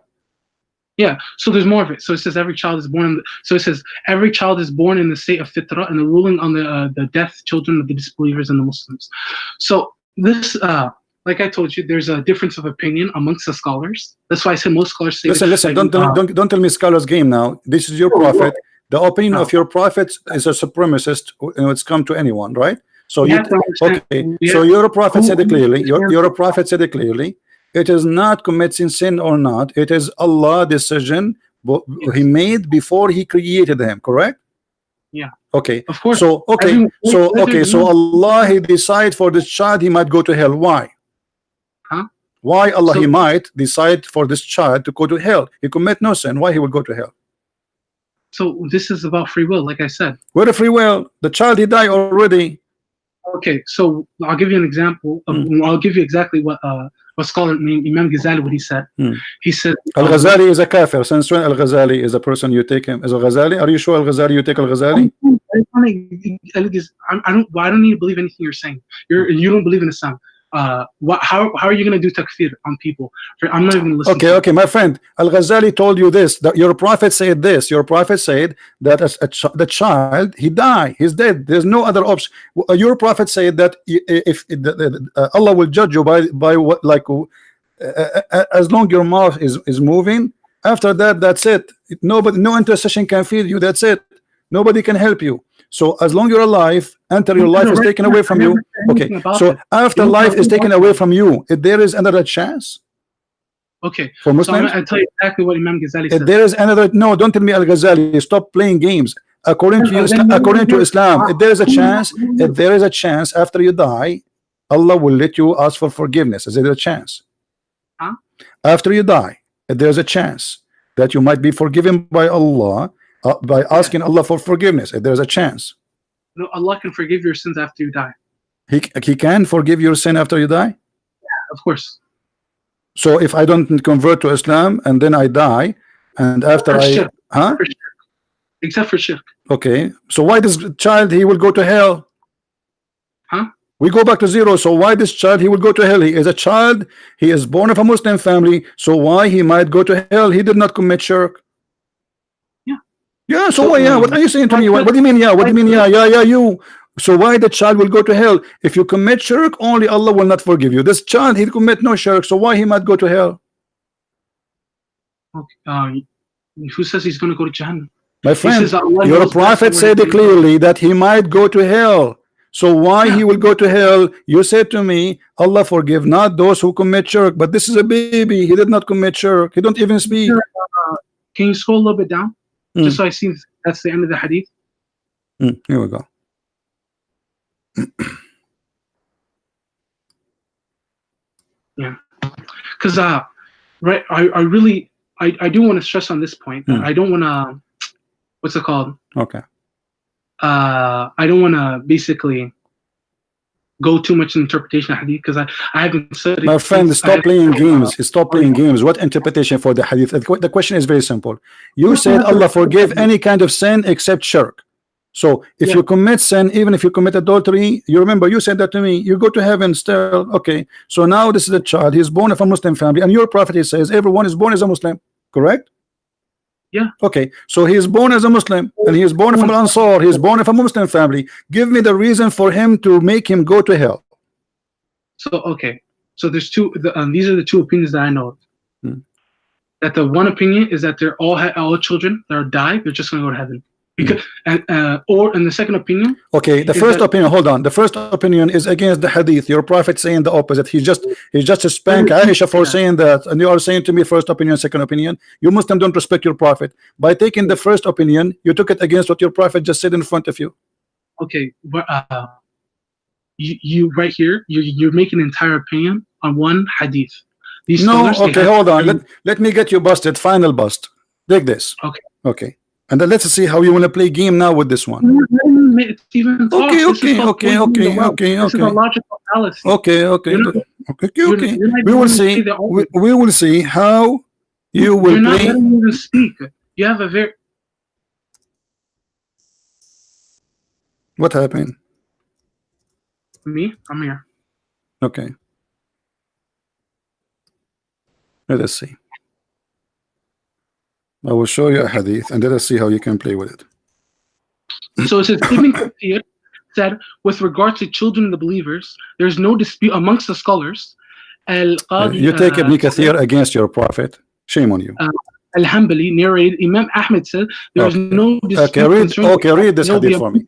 [SPEAKER 5] Yeah, so there's more of it. So it says every child is born. So it says every child is born in the state of fitrah, and the ruling on the death children of the disbelievers and the Muslims. So this, like I told you, there's a difference of opinion amongst the scholars. That's why I said most scholars say.
[SPEAKER 1] Listen. Don't tell me scholars game now. This is your prophet. The opinion of your prophet is a supremacist when it's come to anyone, right? So so your prophet said it clearly. Your prophet said it clearly. It is not committing sin or not. It is Allah's decision He made before He created him. Correct?
[SPEAKER 5] Yeah.
[SPEAKER 1] Okay.
[SPEAKER 5] Of course.
[SPEAKER 1] So so Allah, He decide for this child he might go to hell. Why?
[SPEAKER 5] Huh?
[SPEAKER 1] Why Allah He might decide for this child to go to hell? He commit no sin. Why he will go to hell?
[SPEAKER 5] So this is about free will, like I said.
[SPEAKER 1] Where the free will? The child he died already.
[SPEAKER 5] Okay, so I'll give you an example. I'll give you exactly what scholar named Imam Ghazali, what he said. He said
[SPEAKER 1] Al-Ghazali is a kafir. Since when Al-Ghazali is a person you take him as Al-Ghazali? Are you sure Al-Ghazali you take Al-Ghazali?
[SPEAKER 5] I don't need to believe anything you're saying. You don't believe in Islam. How are you going to do takfir on people? I'm not even listening.
[SPEAKER 1] Okay, my friend. Al-Ghazali told you this, that your prophet said this. Your prophet said that as the child, he died, he's dead. There's no other option. Your prophet said that if Allah will judge you by what, like as long your mouth is moving, after that, that's it. Nobody, no intercession can feed you. That's it. Nobody can help you. So as long you're alive, until your life is taken away from you. Okay. So after life is taken away from you, if there is another chance.
[SPEAKER 5] Okay.
[SPEAKER 1] For Muslims,
[SPEAKER 5] so I'll tell you exactly what Imam Ghazali said.
[SPEAKER 1] If there is another, no, don't tell me Al-Ghazali. Stop playing games. According to Islam, if there is a chance, after you die, Allah will let you ask for forgiveness. Is there a chance?
[SPEAKER 5] Huh?
[SPEAKER 1] After you die, if there is a chance that you might be forgiven by Allah. By asking Allah for forgiveness, if there's a chance.
[SPEAKER 5] No, Allah can forgive your sins after you die.
[SPEAKER 1] He can forgive your sin after you die?
[SPEAKER 5] Yeah, of course.
[SPEAKER 1] So if I don't convert to Islam and then I die, and after
[SPEAKER 5] Except for shirk.
[SPEAKER 1] Okay, so why this child he will go to hell?
[SPEAKER 5] Huh?
[SPEAKER 1] We go back to zero. So why this child he will go to hell? He is a child, he is born of a Muslim family, so why he might go to hell? He did not commit shirk. Yeah, so yeah, what are you saying to me? What do you mean? Yeah, what do you mean? Yeah, you. So why the child will go to hell? If you commit shirk, only Allah will not forgive you. This child, he commit no shirk, so why he might go to hell?
[SPEAKER 5] Okay. Who says he's going to go to Jahannam?
[SPEAKER 1] My friend, your prophet said clearly that he might go to hell. So why he will go to hell? You said to me, Allah forgive not those who commit shirk, but this is a baby. He did not commit shirk. He don't even speak.
[SPEAKER 5] Can you scroll a little bit down? Just so I see that's the end of the hadith.
[SPEAKER 1] Here we go.
[SPEAKER 5] Yeah, because right, I do want to stress on this point. I don't want to, what's it called?
[SPEAKER 1] Okay.
[SPEAKER 5] I don't want to basically go too much in interpretation of hadith, because I haven't studied.
[SPEAKER 1] My friend, stop playing games. Stop playing games. What interpretation for the hadith? The question is very simple. You said Allah forgive any kind of sin except shirk. So if
[SPEAKER 5] Yeah.
[SPEAKER 1] you commit sin, even if you commit adultery, you remember you said that to me, you go to heaven still. Okay, so now this is a child, he's born of a Muslim family, and your prophet, he says everyone is born as a Muslim, correct?
[SPEAKER 5] Yeah.
[SPEAKER 1] Okay, so he is born as a Muslim, and he is born from an Ansar, he is born of a Muslim family. Give me the reason for him to make him go to hell.
[SPEAKER 5] So okay, so there's two. These are the two opinions that I know of.
[SPEAKER 1] Hmm.
[SPEAKER 5] That the one opinion is that they're all children that are die, they're just gonna go to heaven. Because and the second opinion.
[SPEAKER 1] Okay, the first opinion, hold on. The first opinion is against the hadith. Your prophet saying the opposite. He just spanked Aisha for saying that, and you are saying to me first opinion, second opinion. You Muslim don't respect your prophet. By taking the first opinion, you took it against what your prophet just said in front of you.
[SPEAKER 5] Okay, but you right here, you're making an entire opinion on one hadith. These
[SPEAKER 1] No,
[SPEAKER 5] scholars,
[SPEAKER 1] okay, hold on. Let me get you busted. Final bust. Take this.
[SPEAKER 5] Okay.
[SPEAKER 1] Okay. And then let's see how you want to play game now with this one.
[SPEAKER 5] Okay.
[SPEAKER 1] Okay.
[SPEAKER 5] This is a logical fallacy.
[SPEAKER 1] Okay.
[SPEAKER 5] You're not
[SPEAKER 1] We will
[SPEAKER 5] even
[SPEAKER 1] see.
[SPEAKER 5] say that
[SPEAKER 1] We will see how you will
[SPEAKER 5] You're not
[SPEAKER 1] play.
[SPEAKER 5] letting me speak. You have a very.
[SPEAKER 1] What happened?
[SPEAKER 5] Me? I'm here.
[SPEAKER 1] Okay. Let us see. I will show you a hadith and let us see how you can play with it.
[SPEAKER 5] So it says, Ibn Kathir said, with regard to children of the believers, there's no dispute amongst the scholars.
[SPEAKER 1] You take Ibn Kathir against your prophet. Shame on you.
[SPEAKER 5] Al-Hanbali narrated, Imam Ahmed said, there's no dispute.
[SPEAKER 1] Read this hadith for me.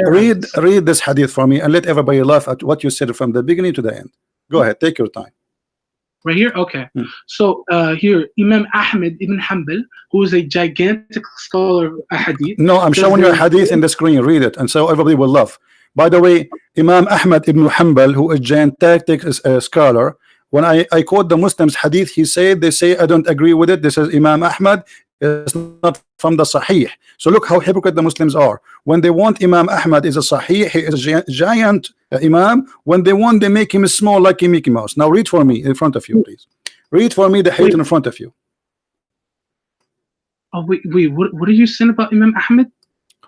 [SPEAKER 1] Read this hadith for me and let everybody laugh at what you said from the beginning to the end. Go ahead, take your time.
[SPEAKER 5] Right here? Okay. So here, Imam Ahmed ibn Hanbal, who is a gigantic scholar of hadith.
[SPEAKER 1] No, I'm showing you a hadith in the screen. Read it, and so everybody will laugh. By the way, Imam Ahmed ibn Hanbal, who is a gigantic scholar, when I quote the Muslims hadith, he said, they say, I don't agree with it. This is Imam Ahmed. It's not from the Sahih. So look how hypocrite the Muslims are. When they want Imam Ahmad is a Sahih, he is a giant Imam. When they want, they make him small like a Mickey Mouse. Now read for me in front of you, please. Read for me the hadith in front of you.
[SPEAKER 5] Oh wait, what are you saying about Imam Ahmed?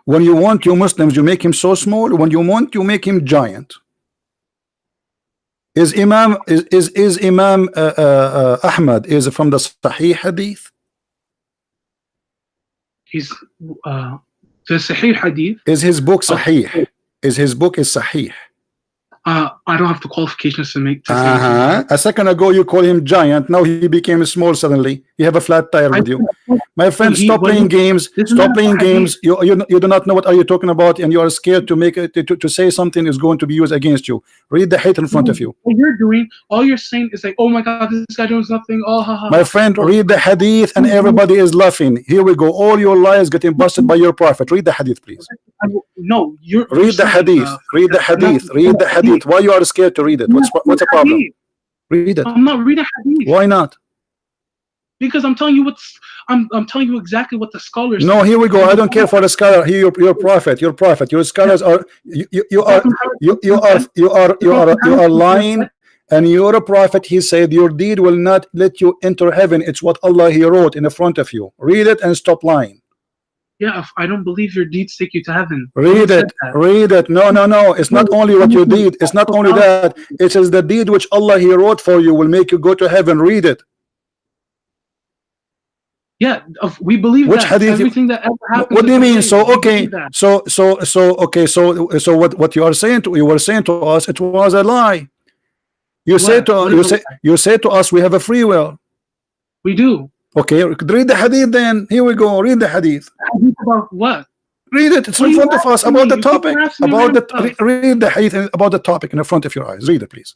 [SPEAKER 1] When you want you Muslims, you make him so small. When you want, you make him giant. Is Imam Ahmad is from the Sahih hadith?
[SPEAKER 5] He's the Sahih hadith.
[SPEAKER 1] Is his book Sahih? Is his book is Sahih?
[SPEAKER 5] I don't have the qualifications to make.
[SPEAKER 1] A second ago you call him giant. Now he became small suddenly. You have a flat tire with you. My friend, stop playing games. Stop playing games. You do not know what are you talking about, and you are scared to make it to say something is going to be used against you. Read the hadith in front of you.
[SPEAKER 5] What you're doing, all you're saying is like, oh my God, this guy does nothing. Oh, ha, ha.
[SPEAKER 1] My friend, read the hadith, and everybody is laughing. Here we go. All your lies getting busted by your prophet. Read the hadith, please.
[SPEAKER 5] No, you're.
[SPEAKER 1] Read the hadith. Read the hadith. Read the hadith. Why you are scared to read it? What's the problem? Read it.
[SPEAKER 5] I'm not reading hadith.
[SPEAKER 1] Why not?
[SPEAKER 5] Because I'm telling you I'm telling you exactly what the scholars.
[SPEAKER 1] No, here we go. I don't care for the scholar. Here, your prophet. Your scholars are you are lying. And your prophet, he said, your deed will not let you enter heaven. It's what Allah he wrote in the front of you. Read it and stop lying.
[SPEAKER 5] Yeah, if I don't believe your deeds take you to heaven.
[SPEAKER 1] Read it. Read it. No. It's not only what you did. It's not only that. It is the deed which Allah he wrote for you will make you go to heaven. Read it.
[SPEAKER 5] Yeah, we believe
[SPEAKER 1] which
[SPEAKER 5] that
[SPEAKER 1] hadith
[SPEAKER 5] everything that ever happens.
[SPEAKER 1] What do you mean? So okay. So what you are saying to us, it was a lie. You say to us we have a free will.
[SPEAKER 5] We do.
[SPEAKER 1] Okay, read the hadith then. Here we go. Read the hadith.
[SPEAKER 5] Hadith about what?
[SPEAKER 1] Read it. It's in front of us about the topic. Read the hadith about the topic in the front of your eyes. Read it, please.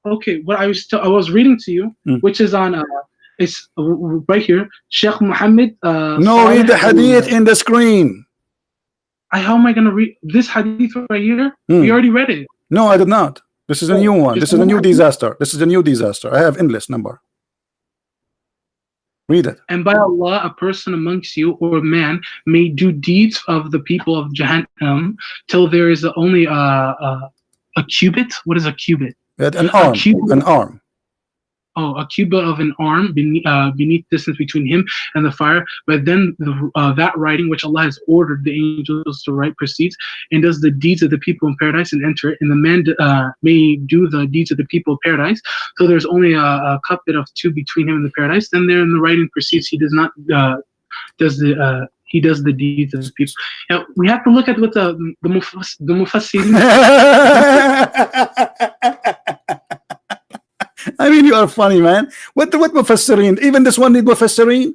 [SPEAKER 5] Okay, what I was reading to you, which is on it's right here, Sheikh Muhammad.
[SPEAKER 1] No, read the hadith in the screen.
[SPEAKER 5] How am I gonna read this hadith right here? We already read it.
[SPEAKER 1] No, I did not. This is a new one. This is a new disaster. This is a new disaster. I have endless number. Read it.
[SPEAKER 5] And by Allah, a person amongst you or a man may do deeds of the people of Jahannam till there is only a cubit. What is a cubit?
[SPEAKER 1] An arm. An arm.
[SPEAKER 5] a cubit of an arm beneath distance between him and the fire. But then that writing which Allah has ordered the angels to write proceeds and does the deeds of the people in paradise and enter it, and the man may do the deeds of the people of paradise. So there's only a cubit of two between him and the paradise. Then there in the writing proceeds, he does not he does the deeds of the people. Now, we have to look at what the Mufassirin.
[SPEAKER 1] I mean, you are funny, man. What Mufassirin? Even this one need Mufassirin?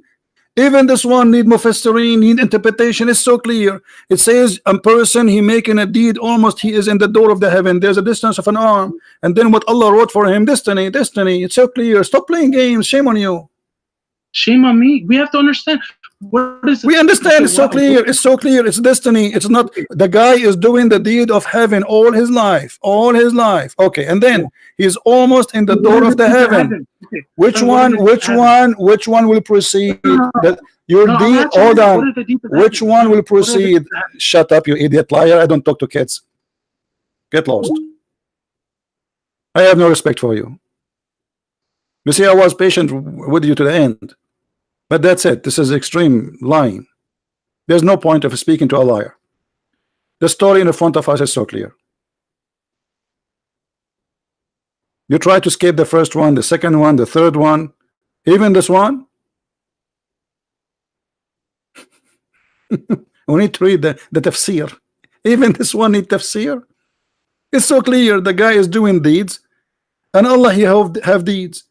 [SPEAKER 1] Even this one need Mufassirin, need interpretation. It's so clear. It says a person, he making a deed, almost he is in the door of the heaven. There's a distance of an arm. And then what Allah wrote for him, destiny. It's so clear. Stop playing games. Shame on you.
[SPEAKER 5] Shame on me. We have to understand. What is
[SPEAKER 1] we understand. It's so clear. It's so clear. It's destiny. It's not the guy is doing the deed of heaven all his life. Okay, and then he's almost in the door of the heaven. Which one will proceed? That your deed. Hold on. Which one will proceed? Shut up, you idiot liar. I don't talk to kids. Get lost. I have no respect for you. You see, I was patient with you to the end. But that's it. This is extreme lying. There's no point of speaking to a liar. The story in front of us is so clear. You try to escape the first one, the second one, the third one, even this one. We need to read the tafsir. Even this one need tafsir. It's so clear. The guy is doing deeds, and Allah he have deeds.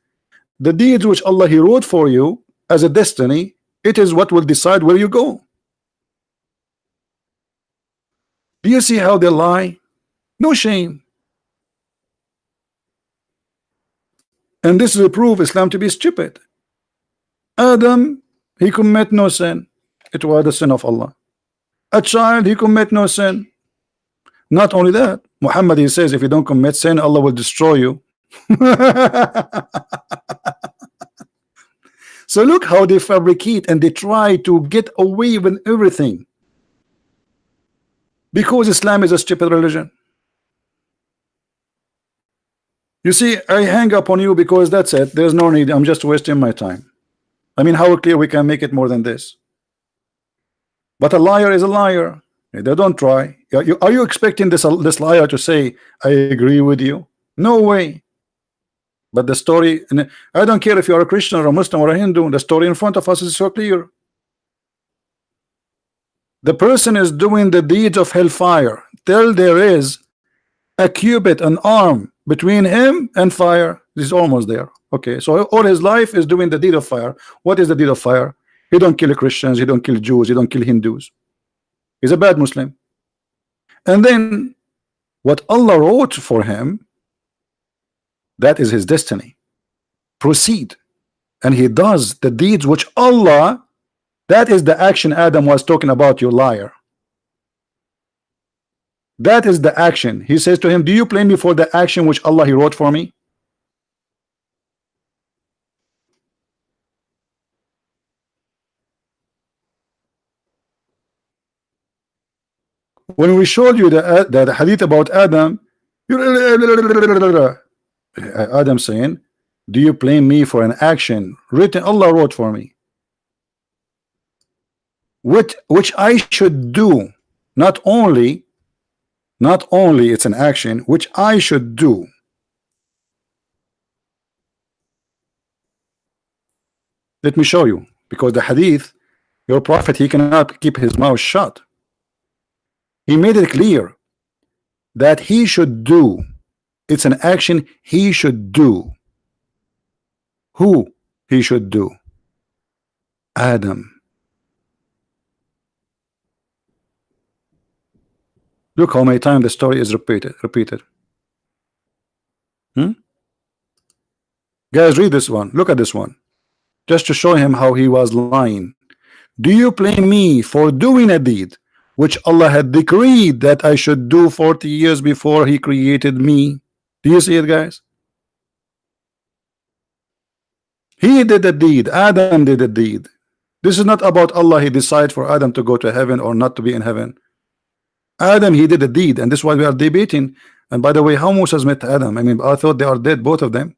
[SPEAKER 1] The deeds which Allah he wrote for you as a destiny, it is what will decide where you go. Do you see how they lie? No shame. And this will prove Islam to be stupid. Adam, he commit no sin. It was the sin of Allah. A child, he commit no sin. Not only that, Muhammad, he says, if you don't commit sin, Allah will destroy you. So look how they fabricate and they try to get away with everything, because Islam is a stupid religion. You see, I hang up on you because that's it. There's no need. I'm just wasting my time. I mean, how clear we can make it more than this? But a liar is a liar. They don't try. Are you expecting this liar to say, I agree with you? No way. But the story, and I don't care if you are a Christian or a Muslim or a Hindu, the story in front of us is so clear. The person is doing the deeds of hellfire till there is a cubit, an arm between him and fire. He's almost there. Okay, so all his life is doing the deed of fire. What is the deed of fire? He don't kill Christians, he don't kill Jews, he don't kill Hindus. He's a bad Muslim. And then what Allah wrote for him, that is his destiny. Proceed. And he does the deeds which Allah, that is the action Adam was talking about, you liar. That is the action. He says to him, do you blame me for the action which Allah he wrote for me? When we showed you the hadith about Adam, Adam saying, do you blame me for an action written Allah wrote for me, which I should do? Not only it's an action which I should do. Let me show you, because the hadith, your prophet, he cannot keep his mouth shut. He made it clear that he should do. It's an action he should do. Who he should do? Adam. Look how many times the story is repeated. Guys, read this one. Look at this one, just to show him how he was lying. Do you blame me for doing a deed which Allah had decreed that I should do 40 years before he created me? Do you see it, guys? He did a deed. Adam did a deed. This is not about Allah. He decided for Adam to go to heaven or not to be in heaven. Adam, he did a deed, and this is why we are debating. And by the way, how Moses met Adam? I mean, I thought they are dead, both of them.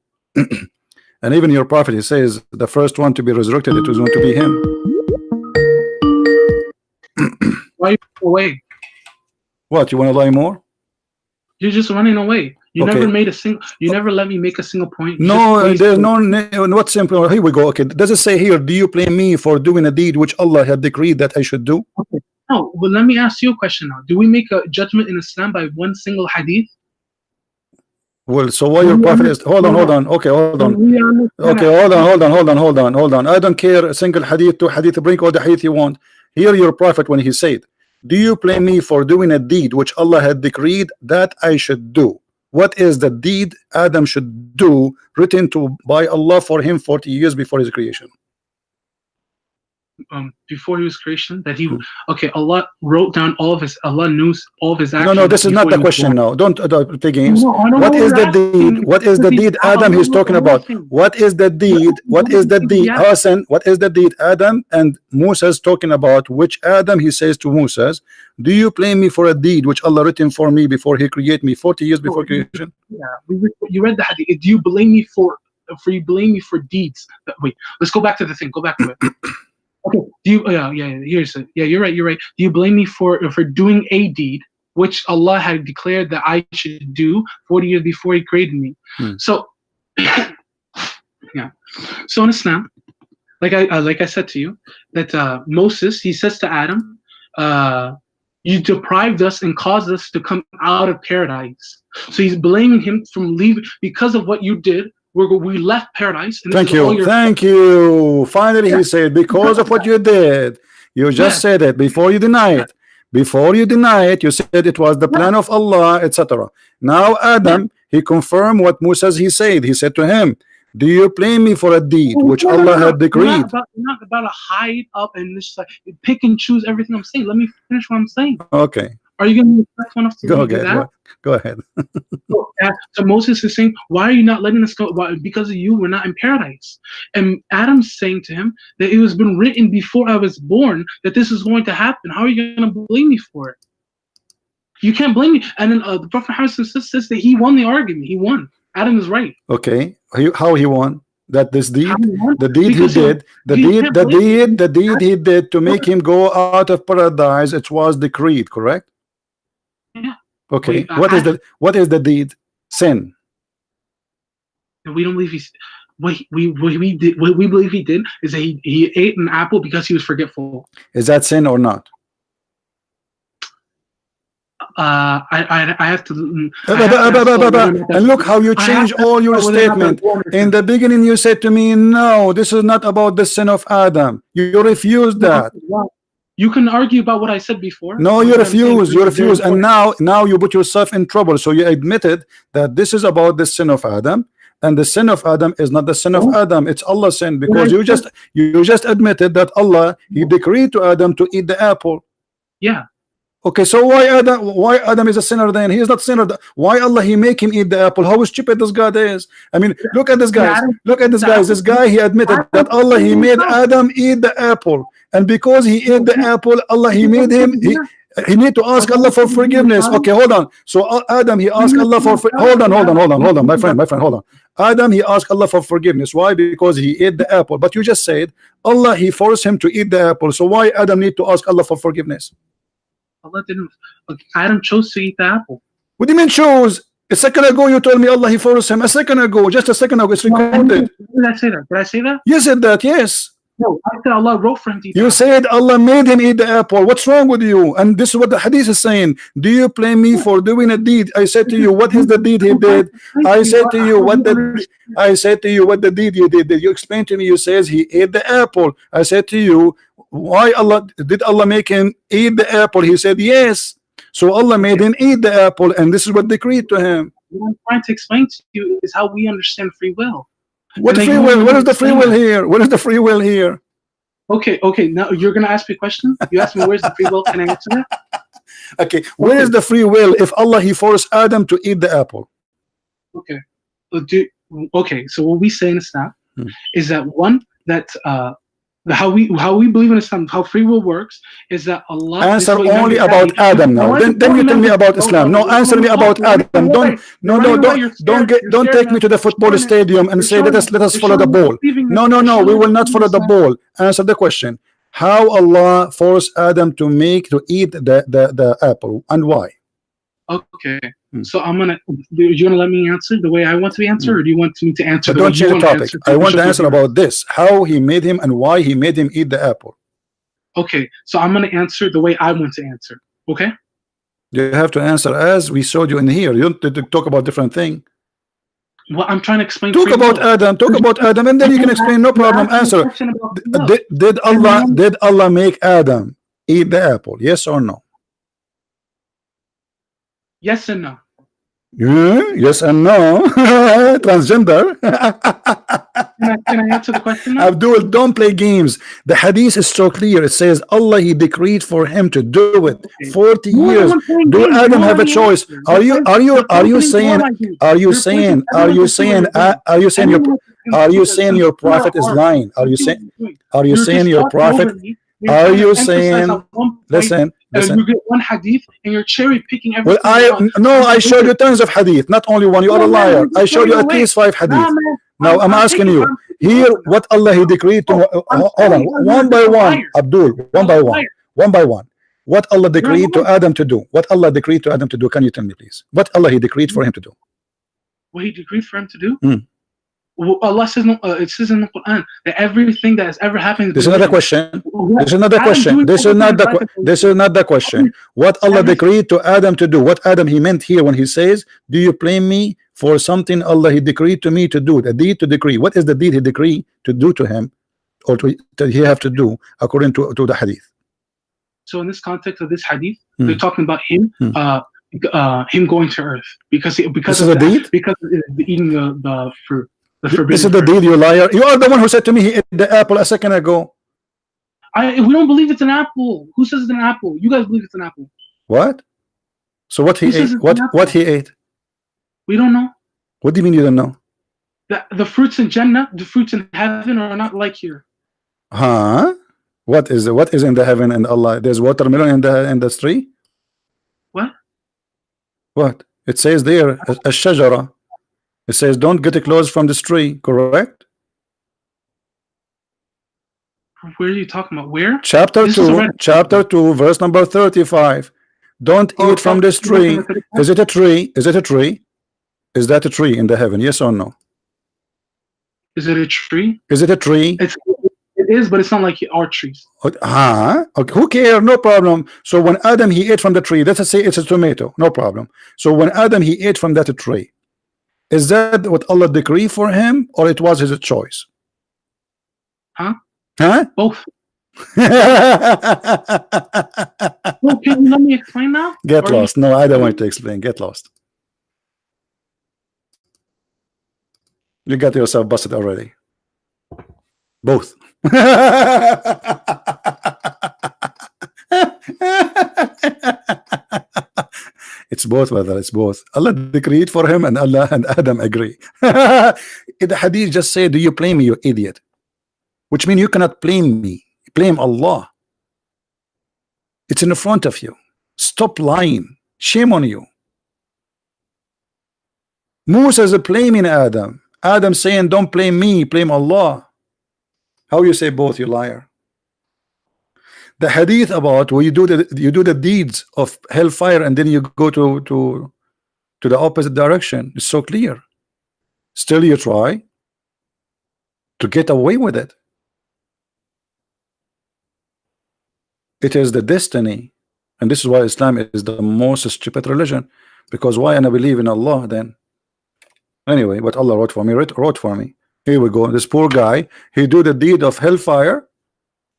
[SPEAKER 1] And even your prophet, he says the first one to be resurrected, it was going to be him.
[SPEAKER 5] Why are you away?
[SPEAKER 1] What, you want to lie more?
[SPEAKER 5] You're just running away. You
[SPEAKER 1] Okay.
[SPEAKER 5] never made a single. You never let me make a single point. You
[SPEAKER 1] No,
[SPEAKER 5] just
[SPEAKER 1] there's
[SPEAKER 5] wasted-
[SPEAKER 1] no. What simple? Here we go. Okay, does it say here? Do you blame me for doing a deed which Allah had decreed that I should do?
[SPEAKER 5] No, well, let me ask you a question now. Do we make a judgment in Islam by one single hadith?
[SPEAKER 1] Well, so why your prophet is? Hold on. Okay, hold on. Okay, hold on. I don't care. A single hadith, two hadith. Bring all the hadith you want. Hear your prophet when he said, "Do you blame me for doing a deed which Allah had decreed that I should do?" What is the deed Adam should do, written to by Allah for him 40 years before his creation?
[SPEAKER 5] Before his creation, that he okay, Allah wrote down all of his. Allah knew all of his actions.
[SPEAKER 1] No, this is not
[SPEAKER 5] before
[SPEAKER 1] the
[SPEAKER 5] he was
[SPEAKER 1] question
[SPEAKER 5] born.
[SPEAKER 1] now. Don't play games.
[SPEAKER 5] No, I don't
[SPEAKER 1] What
[SPEAKER 5] know
[SPEAKER 1] is
[SPEAKER 5] what
[SPEAKER 1] the
[SPEAKER 5] you're
[SPEAKER 1] deed?
[SPEAKER 5] asking.
[SPEAKER 1] What is the deed Adam he's talking about? What is the deed? What is the deed?
[SPEAKER 5] Yeah.
[SPEAKER 1] Hassan, what is the deed Adam and Moses talking about? Which Adam he says to Moses, do you blame me for a deed which Allah written for me before he created me 40 years before creation?
[SPEAKER 5] Yeah, you read the hadith. Do you blame me for you blame me for deeds? Wait, let's go back to the thing. Go back to it. Okay. Do you? Yeah. Here's it. Yeah, you're right. Do you blame me for doing a deed which Allah had declared that I should do 40 years before He created me? So, yeah. So in Islam, like I said to you, that Moses, he says to Adam, you deprived us and caused us to come out of paradise. So he's blaming him from leaving because of what you did. We left paradise. And
[SPEAKER 1] Thank you. Finally, he said, because of what you did. You just said it before you deny it. Before you deny it, you said it was the plan of Allah, etc. Now Adam, he confirmed what Moses he said. He said to him, do you blame me for a deed which Allah had decreed?
[SPEAKER 5] Not about to hide up and just like pick and choose everything I'm saying. Let me finish what I'm saying.
[SPEAKER 1] Okay.
[SPEAKER 5] Are you going to be respectful enough to do that?
[SPEAKER 1] Go ahead.
[SPEAKER 5] So Moses is saying, why are you not letting us go? Why? Because of you, we're not in paradise. And Adam's saying to him that it has been written before I was born that this is going to happen. How are you going to blame me for it? You can't blame me. And then the Prophet Muhammad says that he won the argument. He won. Adam is right.
[SPEAKER 1] Okay. How he won? That this deed, the deed
[SPEAKER 5] Because
[SPEAKER 1] he did, the deed he did to make him go out of paradise, it was decreed, correct?
[SPEAKER 5] Yeah.
[SPEAKER 1] Okay.
[SPEAKER 5] Wait,
[SPEAKER 1] what is the deed? Sin.
[SPEAKER 5] We don't believe he's what we believe he did is that he ate an apple because he was forgetful.
[SPEAKER 1] Is that sin or not?
[SPEAKER 5] I have to.
[SPEAKER 1] And look how you change all your statement. In the beginning, you said to me, "No, this is not about the sin of Adam." You refused that.
[SPEAKER 5] You can argue about what I said before.
[SPEAKER 1] No, you refuse. You refuse, and now you put yourself in trouble. So you admitted that this is about the sin of Adam, and the sin of Adam is not the sin of Adam. It's Allah's sin, because you just admitted that Allah, He decreed to Adam to eat the apple.
[SPEAKER 5] Yeah.
[SPEAKER 1] Okay, so why Adam is a sinner then? He is not sinner. Why Allah He make him eat the apple? How stupid this God is. I mean, look at this guy. Look at this guy. This guy, he admitted that Allah He made Adam eat the apple, and because he ate the apple, Allah He made him he need to ask Allah for forgiveness. Okay, hold on. So Adam, he asked Allah for hold on, my friend, hold on. Adam, he asked Allah for forgiveness. Why? Because he ate the apple. But you just said Allah, He forced him to eat the apple. So why Adam need to ask Allah for forgiveness?
[SPEAKER 5] Allah didn't. Adam chose to eat the apple.
[SPEAKER 1] What do you mean chose? A second ago you told me Allah He forced him. Just a second ago, it's recorded.
[SPEAKER 5] Did I say that? Did I say that?
[SPEAKER 1] You said that, yes.
[SPEAKER 5] No, I said Allah wrote for him to eat.
[SPEAKER 1] You said Allah made him eat the apple. What's wrong with you? And this is what the hadith is saying. Do you blame me for doing a deed? I said to you, what is the deed he did? I said to you what the deed you did. You explained to me. You says he ate the apple. I said to you, why did Allah make him eat the apple? He said yes. So Allah made him eat the apple, and this is what decreed to him.
[SPEAKER 5] What I'm trying to explain to you is how we understand free will.
[SPEAKER 1] What free will? What is the free will here? What is the free will here?
[SPEAKER 5] Okay. Now you're gonna ask me a question. You asked me where's the free will. Can I answer that?
[SPEAKER 1] Okay. Where is the free will if Allah He forced Adam to eat the apple?
[SPEAKER 5] Okay. Okay. So what we say in Islam is that one that how we believe in Islam, how free will works, is that Allah.
[SPEAKER 1] Answer only about Adam now. Then you tell me about Islam. No, answer me about Adam. Don't take me to the football stadium and say let us follow the ball. No, we will not follow the ball. Answer the question. How Allah forced Adam to eat the apple, and why?
[SPEAKER 5] Okay. So do you want to let me answer the way I want to be answered, or do you want me to answer
[SPEAKER 1] but don't change the topic. I want to answer about this, how he made him and why he made him eat the apple.
[SPEAKER 5] Okay, so I'm going to answer the way I want to answer. Okay?
[SPEAKER 1] You have to answer as we showed you in here. You don't have to talk about different thing.
[SPEAKER 5] Well, I'm trying to explain.
[SPEAKER 1] Talk about Adam, and then you can explain, no problem. Answer. Did Allah make Adam eat the apple? Yes or no?
[SPEAKER 5] Yes and no.
[SPEAKER 1] Yes and no. Transgender.
[SPEAKER 5] Can I answer the question now?
[SPEAKER 1] Abdul, don't play games. The hadith is so clear. It says Allah, he decreed for him to do it. 40 years. Do Adam have a choice? Are you saying your prophet is lying? Are you saying your prophet? Are you saying? Listen.
[SPEAKER 5] You get one hadith and you're cherry picking everything.
[SPEAKER 1] Well, I showed you tons of hadith, not only one. You are a liar. I showed you at least 5 hadith. Now I'm asking you here what Allah he decreed to. Hold on, one by one, Abdul, one by one. What Allah decreed to Adam to do? What Allah decreed to Adam to do? Can you tell me, please? What Allah he decreed for him to do?
[SPEAKER 5] What he decreed for him to do? Allah says, it says in the Quran that everything that has ever happened.
[SPEAKER 1] This is another question. This is not the question. What Allah decreed to Adam to do? What Adam he meant here when he says, "Do you blame me for something Allah he decreed to me to do?" The deed to decree. What is the deed he decreed to do to him, or to he have to do according to the hadith?
[SPEAKER 5] So in this context of this hadith, they're talking about him. Him going to earth because
[SPEAKER 1] this is a deed.
[SPEAKER 5] Because of eating the fruit.
[SPEAKER 1] This is the deed, you liar. You are the one who said to me he ate the apple a second ago.
[SPEAKER 5] We don't believe it's an apple. Who says it's an apple? You guys believe it's an apple.
[SPEAKER 1] What? So what he ate? What he ate?
[SPEAKER 5] We don't know.
[SPEAKER 1] What do you mean you don't know?
[SPEAKER 5] The fruits in Jannah, the fruits in heaven are not like here.
[SPEAKER 1] Huh? What is in the heaven and Allah? There's watermelon in the tree?
[SPEAKER 5] What?
[SPEAKER 1] What? It says there a shajara. It says don't get close from this tree, correct?
[SPEAKER 5] Where are you talking about? Where?
[SPEAKER 1] Chapter 2, verse number 35. Don't eat from this tree. Is it a tree? Is it a tree? Is that a tree in the heaven? Yes or no?
[SPEAKER 5] Is it a tree?
[SPEAKER 1] Is it a tree?
[SPEAKER 5] It is, but it's not like our trees.
[SPEAKER 1] Okay, who cares? No problem. So when Adam he ate from the tree, let's say it's a tomato, no problem. So when Adam he ate from that tree, is that what Allah decreed for him, or it was his choice?
[SPEAKER 5] Both. Well, can you let me explain now?
[SPEAKER 1] Get lost. No, I don't want to explain. Get lost. You got yourself busted already. Both. It's both, brother. It's both. Allah decreed for him, and Allah and Adam agree. The hadith just say, "Do you blame me, you idiot?" Which means you cannot blame me. Blame Allah. It's in front of you. Stop lying. Shame on you. Musa is blaming Adam. Adam saying, "Don't blame me, blame Allah." How you say both, you liar? The hadith about where you do the deeds of hellfire and then you go to the opposite direction is so clear. Still you try to get away with it. It is the destiny, and this is why Islam is the most stupid religion. Because why? And I believe in Allah then. Anyway, what Allah wrote for me. Here we go. This poor guy, he do the deed of hellfire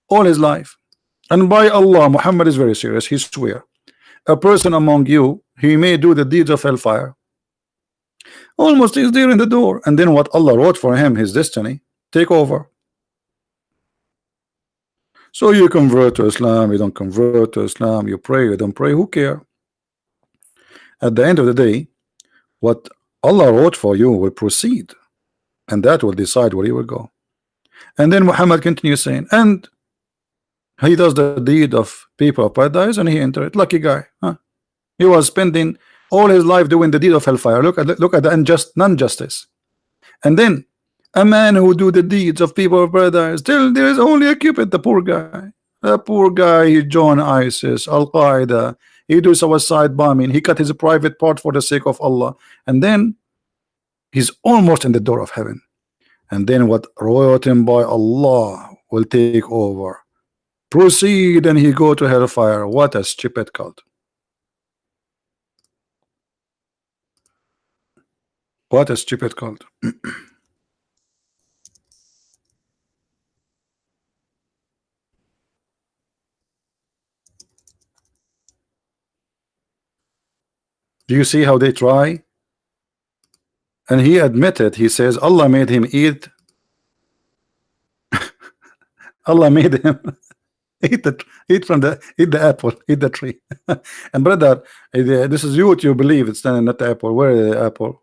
[SPEAKER 1] all his life. And by Allah, Muhammad is very serious. He swear, a person among you, he may do the deeds of hellfire. Almost he's there in the door. And then what Allah wrote for him, his destiny, take over. So you convert to Islam, you don't convert to Islam, you pray, you don't pray, who care? At the end of the day, what Allah wrote for you will proceed, and that will decide where you will go. And then Muhammad continues saying, and he does the deed of people of paradise, and he entered it. Lucky guy, huh? He was spending all his life doing the deed of hellfire. Look at the unjust non-justice. And then a man who do the deeds of people of paradise, still there is only a Cupid, the poor guy. The poor guy, he joined ISIS, Al-Qaeda, he do suicide bombing, he cut his private part for the sake of Allah, and then he's almost in the door of heaven. And then what wrote him by Allah will take over. Proceed, and he go to hellfire. What a stupid cult. What a stupid cult. Do you see how they try? And he admitted, he says Allah made him eat. Allah made him eat the apple, eat the tree. And brother, this is you what you believe, it's not the apple. Where is the apple?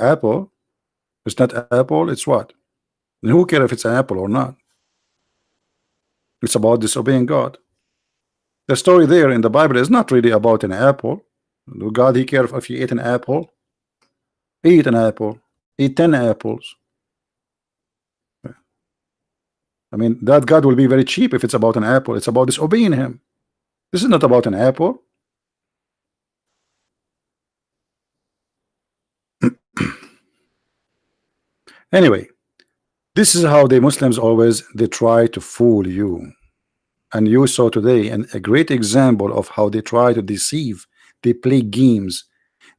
[SPEAKER 1] Apple? It's not apple, it's what? And who cares if it's an apple or not? It's about disobeying God. The story there in the Bible is not really about an apple. God, he cares if you eat an apple. Eat an apple. Eat 10 apples. I mean, that God will be very cheap if it's about an apple. It's about disobeying him. This is not about an apple. Anyway, this is how the Muslims always they try to fool you. And you saw today a great example of how they try to deceive. They play games.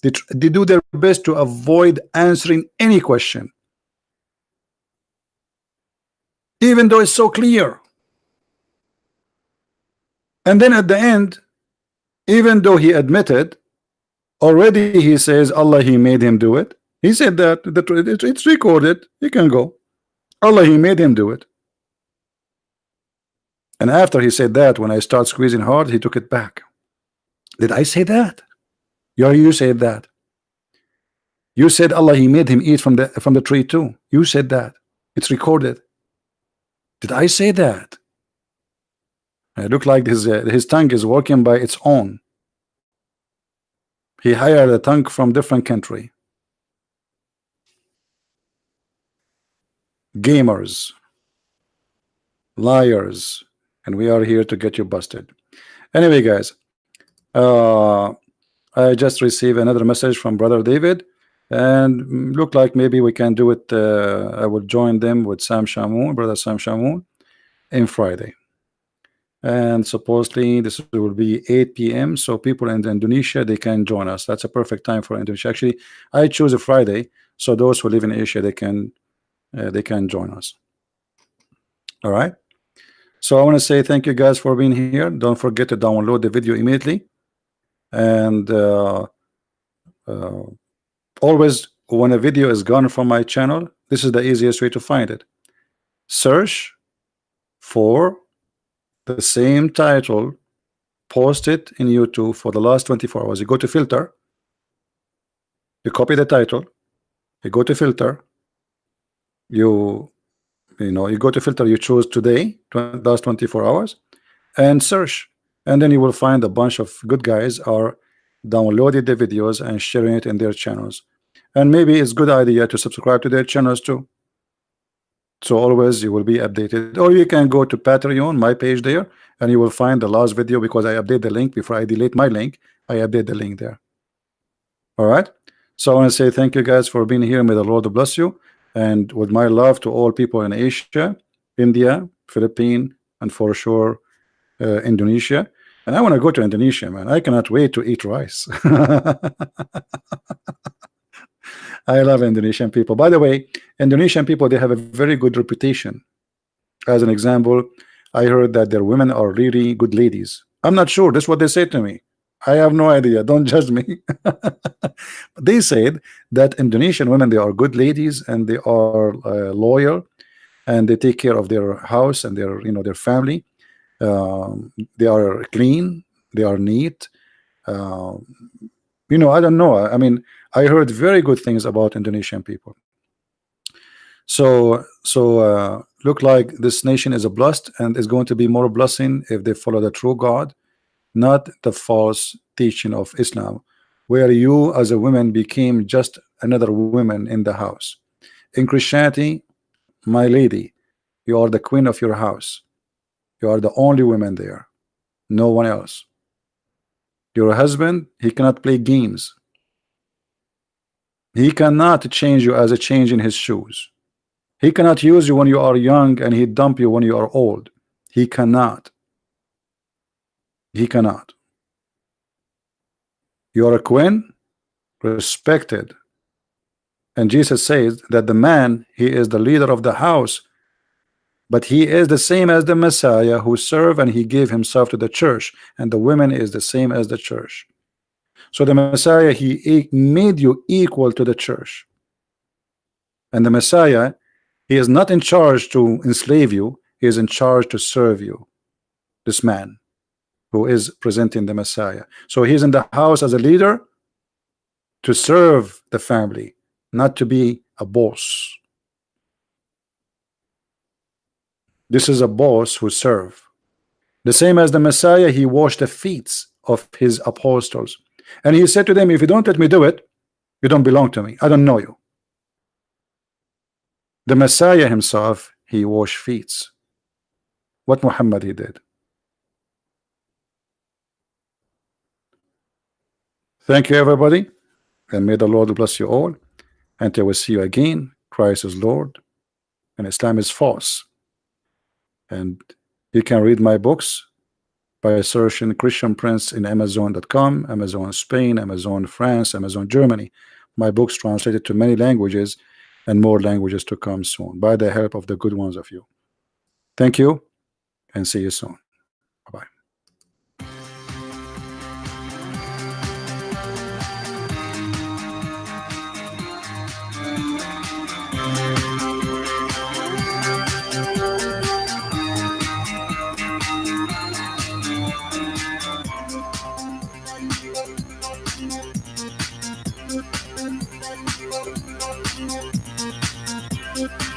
[SPEAKER 1] They do their best to avoid answering any question, even though it's so clear. And then at the end, even though he admitted already, he says Allah, he made him do it. He said that it's recorded. You can go. Allah, he made him do it. And after he said that, when I start squeezing hard, he took it back. Did I say that? You said that. You said Allah, he made him eat from the tree too. You said that. It's recorded. Did I say that? It looked like his tongue is working by its own. He hired a tongue from different country. Gamers, liars, and we are here to get you busted. Anyway, guys, I just received another message from Brother David, and look like maybe we can do it. I will join them with Sam Shamoun, Brother Sam Shamoun, in Friday. And supposedly this will be 8 p.m. so people in Indonesia, they can join us. That's a perfect time for Indonesia. Actually, I choose a Friday, so those who live in Asia, they can join us. All right. So I want to say thank you guys for being here. Don't forget to download the video immediately. And always when a video is gone from my channel, this is the easiest way to find it. Search for the same title posted in YouTube for the last 24 hours. You go to filter, you copy the title, you go to filter, you go to filter, you choose today, last 24 hours, and search, and then you will find a bunch of good guys are downloading the videos and sharing it in their channels. And maybe it's a good idea to subscribe to their channels too, so always you will be updated. Or you can go to Patreon, my page there, and you will find the last video, because I update the link before I delete my link. I update the link there. All right, so I want to say thank you guys for being here. May the Lord bless you, and with my love to all people in Asia, India, Philippines, and for sure Indonesia. And I want to go to Indonesia, man. I cannot wait to eat rice. I love Indonesian people. By the way, Indonesian people, they have a very good reputation. As an example, I heard that their women are really good ladies. I'm not sure. That's what they say to me. I have no idea. Don't judge me. They said that Indonesian women, they are good ladies, and they are loyal, and they take care of their house and their family. They are clean. They are neat. I don't know. I mean, I heard very good things about Indonesian people. So look like this nation is a blessed and is going to be more blessing if they follow the true God, not the false teaching of Islam, where you as a woman became just another woman in the house. In Christianity, my lady, you are the queen of your house. You are the only woman there, no one else. Your husband, he cannot play games. He cannot change you as a change in his shoes. He cannot use you when you are young and he dump you when you are old. He cannot. He cannot. You are a queen, respected. And Jesus says that the man, he is the leader of the house, but he is the same as the Messiah who served and he gave himself to the church, and the women is the same as the church. So the Messiah, he made you equal to the church. And the Messiah, he is not in charge to enslave you, he is in charge to serve you. This man who is presenting the Messiah. So he's in the house as a leader to serve the family, not to be a boss. This is a boss who serve. The same as the Messiah, he washed the feet of his apostles. And he said to them, if you don't let me do it, you don't belong to me. I don't know you. The Messiah himself, he washed feet. What Muhammad he did. Thank you, everybody, and may the Lord bless you all. Until we see you again, Christ is Lord, and Islam is false. And you can read my books by searching Christian Prince in Amazon.com, Amazon Spain, Amazon France, Amazon Germany. My books translated to many languages and more languages to come soon by the help of the good ones of you. Thank you, and see you soon. Bye-bye.
[SPEAKER 6] Thank you.